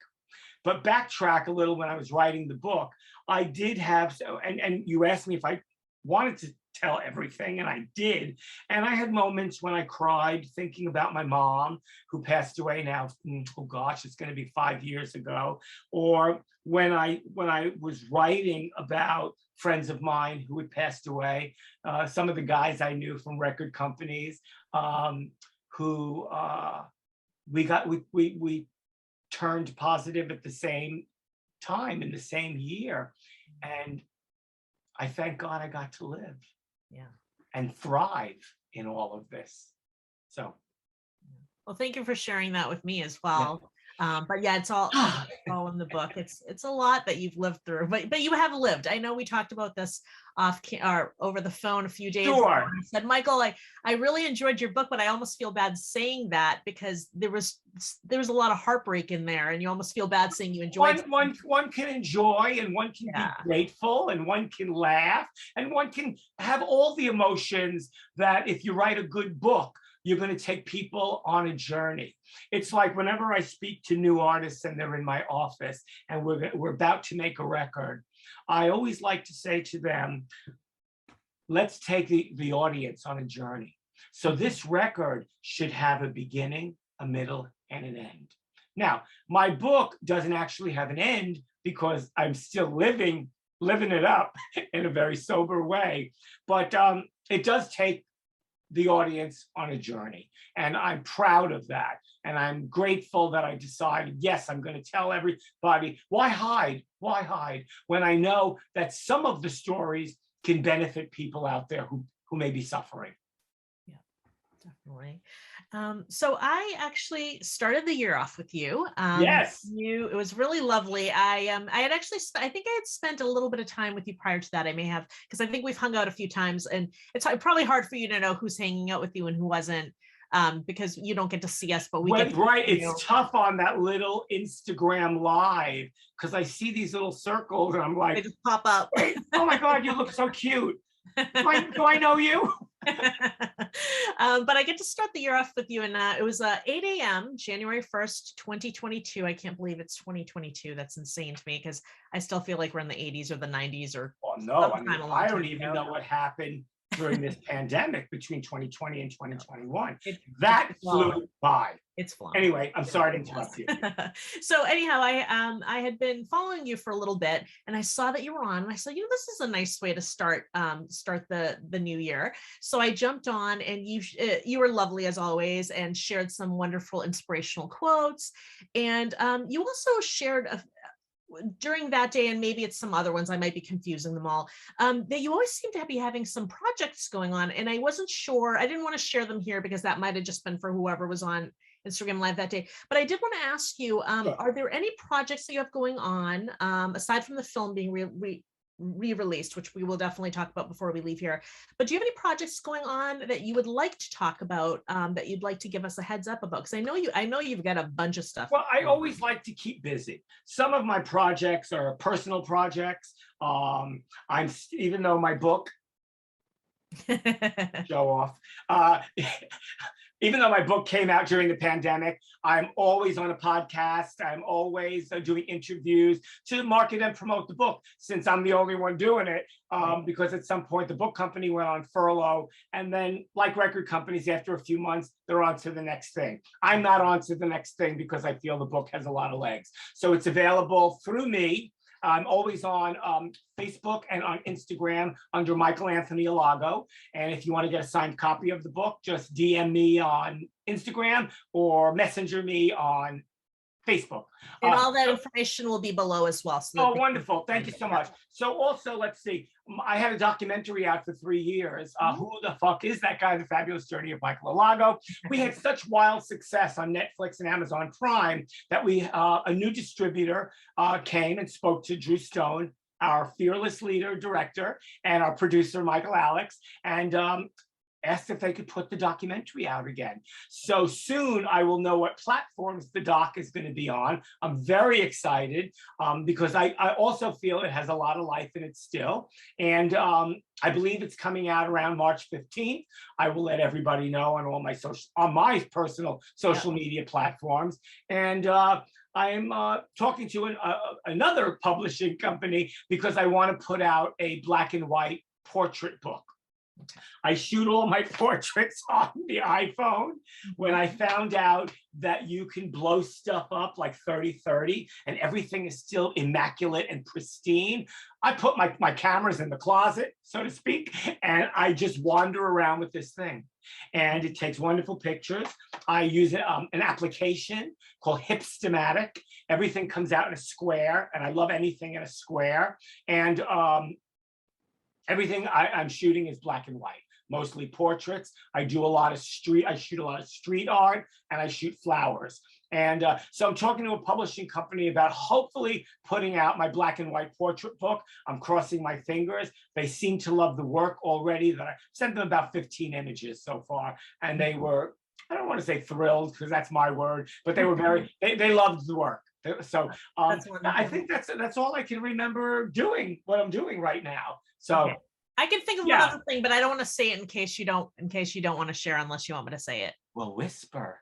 But backtrack a little, when I was writing the book, I did have, and you asked me if I wanted to tell everything, and I did. And I had moments when I cried thinking about my mom, who passed away now, oh gosh, it's going to be 5 years ago. Or when I was writing about friends of mine who had passed away, some of the guys I knew from record companies, who we turned positive at the same time in the same year. And I thank God I got to live, and thrive in all of this. So, well, thank you for sharing that with me as well. But yeah, it's all in the book. It's a lot that you've lived through, but you have lived. I know we talked about this over the phone a few days ago. I said, Michael, I really enjoyed your book, but I almost feel bad saying that because there was a lot of heartbreak in there, and you almost feel bad saying you enjoyed it. One can enjoy, and one can be grateful, and one can laugh, and one can have all the emotions that if you write a good book, You're going to take people on a journey. It's like whenever I speak to new artists and they're in my office and we're about to make a record, I always like to say to them, let's take the audience on a journey. So this record should have a beginning, a middle, and an end. Now, my book doesn't actually have an end because I'm still living it up in a very sober way. But it does take the audience on a journey. And I'm proud of that. And I'm grateful that I decided, yes, I'm going to tell everybody. Why hide? Why hide? When I know that some of the stories can benefit people out there who may be suffering. Yeah, definitely. So I actually started the year off with you. Yes. It was really lovely. I had actually, I think I had spent a little bit of time with you prior to that. I may have, because I think we've hung out a few times, and it's probably hard for you to know who's hanging out with you and who wasn't, because you don't get to see us, but we get to right. see you. It's tough on that little Instagram live because I see these little circles and I'm like, they just pop up. Wait, oh my God, you look so cute. Do I know you? But I get to start the year off with you, and it was 8 a.m. January 1st, 2022. I can't believe it's 2022. That's insane to me because I still feel like we're in the 80s or the 90s or. Well, no, I mean, I don't even know what happened during this pandemic between 2020 and 2021. That flew by. It's flown. Anyway, I'm sorry to interrupt you. So anyhow, I had been following you for a little bit, and I saw that you were on, and I said, this is a nice way to start the new year. So I jumped on, and you were lovely as always, and shared some wonderful inspirational quotes, and you also shared during that day, and maybe it's some other ones, I might be confusing them all, that you always seem to be having some projects going on, and I wasn't sure, I didn't want to share them here because that might have just been for whoever was on Instagram Live that day. But I did want to ask you, Sure. Are there any projects that you have going on, aside from the film being re-released, which we will definitely talk about before we leave here, but do you have any projects going on that you would like to talk about, that you'd like to give us a heads up about? Because I know you've got a bunch of stuff. Well, I always like to keep busy. Some of my projects are personal projects. Even though my book show off. Even though my book came out during the pandemic, I'm always on a podcast. I'm always doing interviews to market and promote the book, since I'm the only one doing it, because at some point the book company went on furlough, and then like record companies, after a few months, they're on to the next thing. I'm not on to the next thing because I feel the book has a lot of legs. So it's available through me. I'm always on Facebook and on Instagram under Michael Anthony Alago. And if you want to get a signed copy of the book, just DM me on Instagram or messenger me on Facebook. And all that information will be below as well. So wonderful. Thank you so much. So also, let's see, I had a documentary out for 3 years. Who the fuck is that guy? The Fabulous Journey of Michael Alago. We had such wild success on Netflix and Amazon Prime that a new distributor came and spoke to Drew Stone, our fearless leader, director, and our producer, Michael Alex, and asked if they could put the documentary out again. So soon I will know what platforms the doc is going to be on. I'm very excited because I also feel it has a lot of life in it still. And I believe it's coming out around March 15th. I will let everybody know on all my my personal social media platforms. And I'm talking to another publishing company because I want to put out a black and white portrait book. I shoot all my portraits on the iPhone. When I found out that you can blow stuff up like 30-30 and everything is still immaculate and pristine, I put my cameras in the closet, so to speak, and I just wander around with this thing. And it takes wonderful pictures. I use an application called Hipstamatic. Everything comes out in a square, and I love anything in a square. And everything I'm shooting is black and white, mostly portraits. I shoot a lot of street art, and I shoot flowers. And so I'm talking to a publishing company about hopefully putting out my black and white portrait book. I'm crossing my fingers. They seem to love the work already. That I sent them about 15 images so far, and they were, I don't want to say thrilled because that's my word, but they were they loved the work. So I think that's all I can remember doing, what I'm doing right now. So I can think of one other thing, but I don't want to say it in case you don't want to share unless you want me to say it. Well, whisper.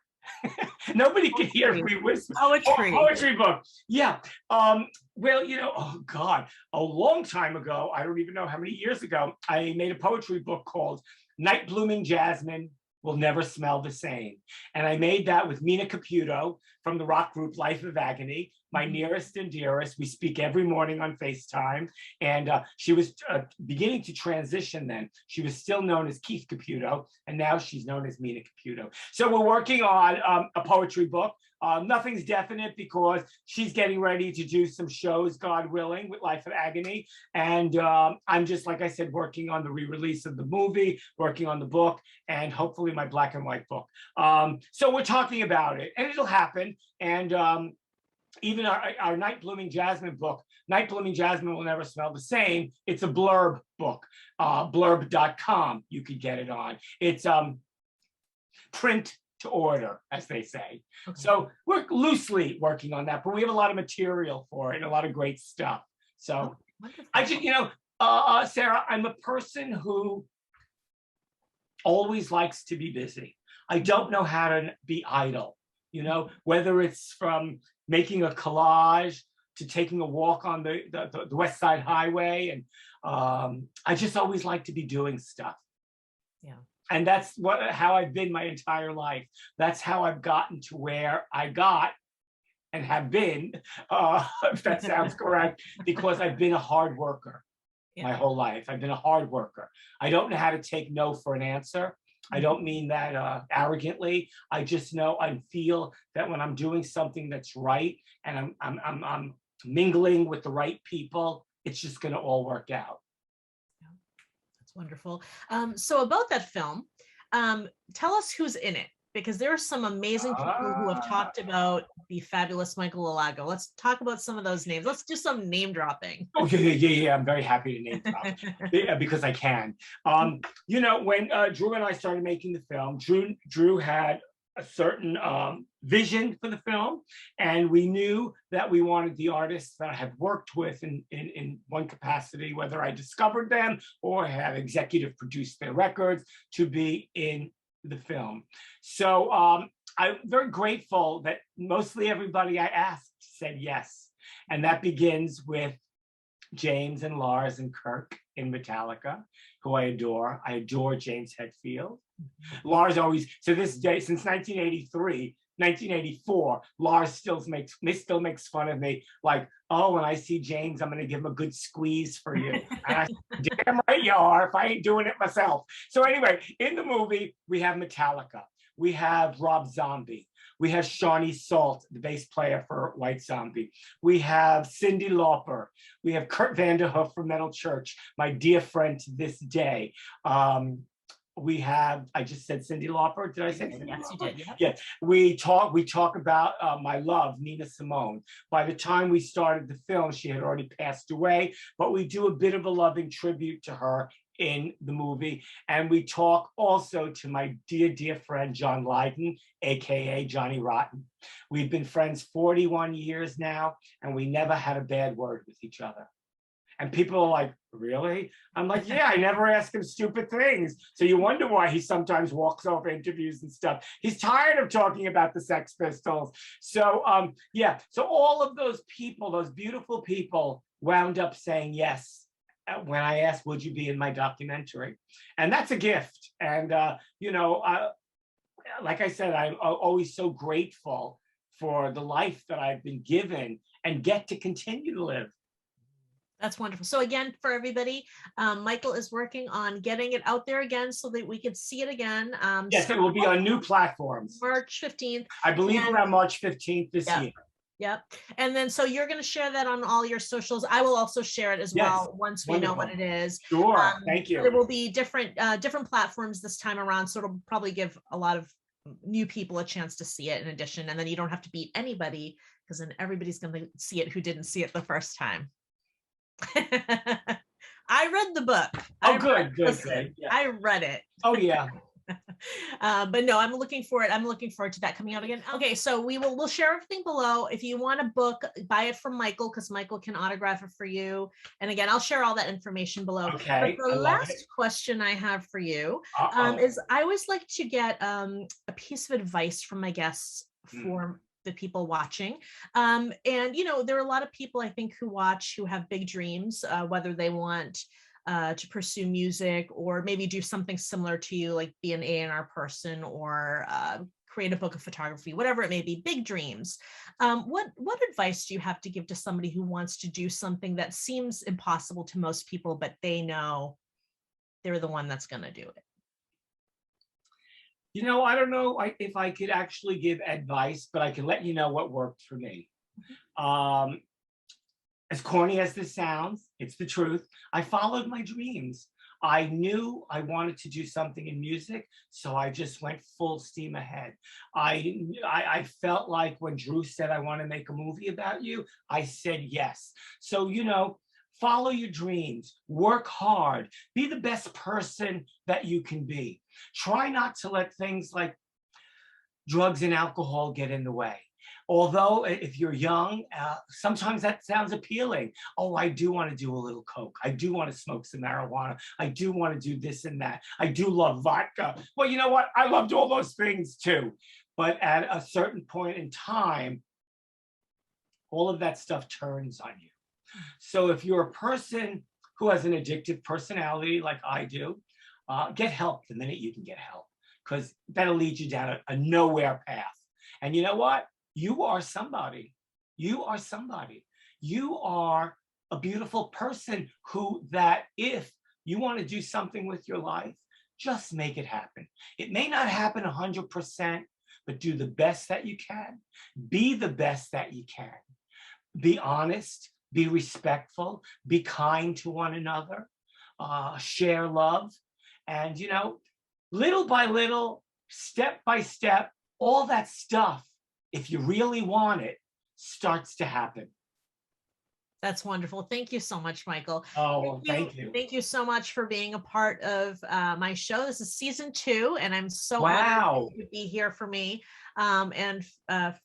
Nobody can hear if we whisper. Poetry book. Yeah. Well, oh God, a long time ago, I don't even know how many years ago, I made a poetry book called Night Blooming Jasmine Will Never Smell the Same. And I made that with Mina Caputo from the rock group Life of Agony, my nearest and dearest. We speak every morning on FaceTime. And she was beginning to transition then. She was still known as Keith Caputo, and now she's known as Mina Caputo. So we're working on a poetry book. Nothing's definite because she's getting ready to do some shows, God willing, with Life of Agony. And I'm just, like I said, working on the re-release of the movie, working on the book, and hopefully my black and white book. So we're talking about it, and it'll happen. And even our Night Blooming Jasmine book, Night Blooming Jasmine Will Never Smell the Same. It's a blurb book, blurb.com. You could get it on. It's print to order, as they say. Okay. So we're loosely working on that, but we have a lot of material for it and a lot of great stuff. So I just, Sarah, I'm a person who always likes to be busy. I don't know how to be idle, whether it's from making a collage to taking a walk on the West Side Highway. And I just always like to be doing stuff. Yeah. And that's how I've been my entire life. That's how I've gotten to where I got and have been, if that sounds correct, because I've been a hard worker my whole life. I've been a hard worker. I don't know how to take no for an answer. I don't mean that arrogantly. I just know I feel that when I'm doing something that's right and I'm mingling with the right people, it's just going to all work out. Wonderful. So about that film, tell us who's in it, because there are some amazing people who have talked about the fabulous Michael Alago. Let's talk about some of those names. Let's do some name dropping. Oh, yeah. I'm very happy to name drop because I can. When Drew and I started making the film, Drew had a certain vision for the film, and we knew that we wanted the artists that I had worked with in one capacity, whether I discovered them or had executive produced their records, to be in the film. So I'm very grateful that mostly everybody I asked said yes, and that begins with James and Lars and Kirk in Metallica, who I adore. I adore James Hetfield. Lars always, to this day, since 1984, Lars still makes fun of me, like, oh, when I see James, I'm going to give him a good squeeze for you. And I said, damn right you are, if I ain't doing it myself. So anyway, in the movie, we have Metallica. We have Rob Zombie. We have Shawnee Salt, the bass player for White Zombie. We have Cyndi Lauper. We have Kurt Vanderhoof from Metal Church, my dear friend to this day. We have, I just said Cyndi Lauper. Did I say Cyndi? Yes, you did. Yeah. Yeah. We talk about my love, Nina Simone. By the time we started the film, she had already passed away, but we do a bit of a loving tribute to her in the movie. And we talk also to my dear friend, John Lydon, AKA Johnny Rotten. We've been friends 41 years now, and we never had a bad word with each other. And people are like, really? I'm like, yeah, I never ask him stupid things. So you wonder why he sometimes walks off interviews and stuff. He's tired of talking about the Sex Pistols. So so all of those people, those beautiful people, wound up saying yes when I asked, would you be in my documentary? And that's a gift. And, like I said, I'm always so grateful for the life that I've been given and get to continue to live. That's wonderful. So again, for everybody, Michael is working on getting it out there again so that we could see it again. Yes, it will be on new platforms. March 15th. I believe around March 15th this year. Yep. And then, so you're going to share that on all your socials. I will also share it as well once we know what it is. Sure. Thank you. There will be different platforms this time around. So it'll probably give a lot of new people a chance to see it in addition. And then you don't have to beat anybody, because then everybody's going to see it who didn't see it the first time. I read the book. Oh, good. Yeah. I read it. Oh, yeah. But no, I'm looking forward. I'm looking forward to that coming out again. Okay, so we'll share everything below. If you want a book, buy it from Michael because Michael can autograph it for you. And again, I'll share all that information below. But Okay, the I love it. last question I have for you Uh-oh. is I always like to get a piece of advice from my guests for the people watching. And there are a lot of people I think who watch who have big dreams, whether they want to pursue music or maybe do something similar to you, like be an A&R person or create a book of photography, whatever it may be, big dreams. What advice do you have to give to somebody who wants to do something that seems impossible to most people, but they know they're the one that's going to do it? I don't know if I could actually give advice, but I can let you know what worked for me. Um, as corny as this sounds, it's the truth. I followed my dreams. I knew I wanted to do something in music, so I just went full steam ahead. I felt like when Drew said, I want to make a movie about you, I said yes. So, follow your dreams, work hard, be the best person that you can be. Try not to let things like drugs and alcohol get in the way. Although if you're young, sometimes that sounds appealing. Oh, I do want to do a little coke. I do want to smoke some marijuana. I do want to do this and that. I do love vodka. Well, you know what? I loved all those things too. But at a certain point in time, all of that stuff turns on you. So if you're a person who has an addictive personality like I do, get help the minute you can get help, because that'll lead you down a nowhere path. And you know what? You are somebody. You are somebody. You are a beautiful person that if you want to do something with your life, just make it happen. It may not happen 100%, but do the best that you can. Be the best that you can. Be honest, be respectful, be kind to one another, share love. And, little by little, step by step, all that stuff, if you really want it, starts to happen. That's wonderful. Thank you so much, Michael. Oh, thank you. Thank you so much for being a part of my show. This is season 2, and I'm so Wow. honored to be here for me and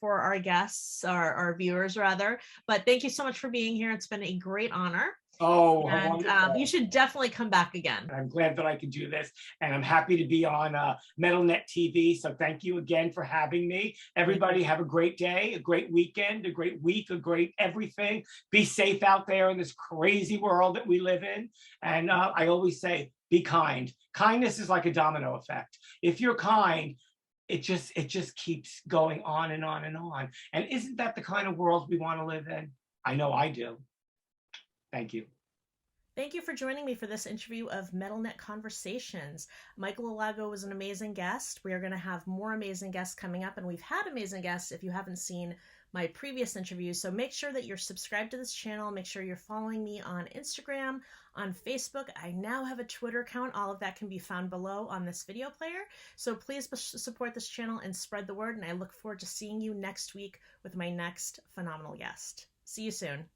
for our guests, our viewers rather. But thank you so much for being here. It's been a great honor. Oh, and you should definitely come back again. I'm glad that I can do this, and I'm happy to be on MetalNet TV. So thank you again for having me. Everybody have a great day, a great weekend, a great week, a great everything. Be safe out there in this crazy world that we live in. And I always say, be kind. Kindness is like a domino effect. If you're kind, it just keeps going on and on and on. And isn't that the kind of world we want to live in? I know I do. Thank you. Thank you for joining me for this interview of MetalNet Conversations. Michael Alago was an amazing guest. We are going to have more amazing guests coming up, and we've had amazing guests if you haven't seen my previous interviews. So make sure that you're subscribed to this channel. Make sure you're following me on Instagram, on Facebook. I now have a Twitter account. All of that can be found below on this video player. So please support this channel and spread the word, and I look forward to seeing you next week with my next phenomenal guest. See you soon.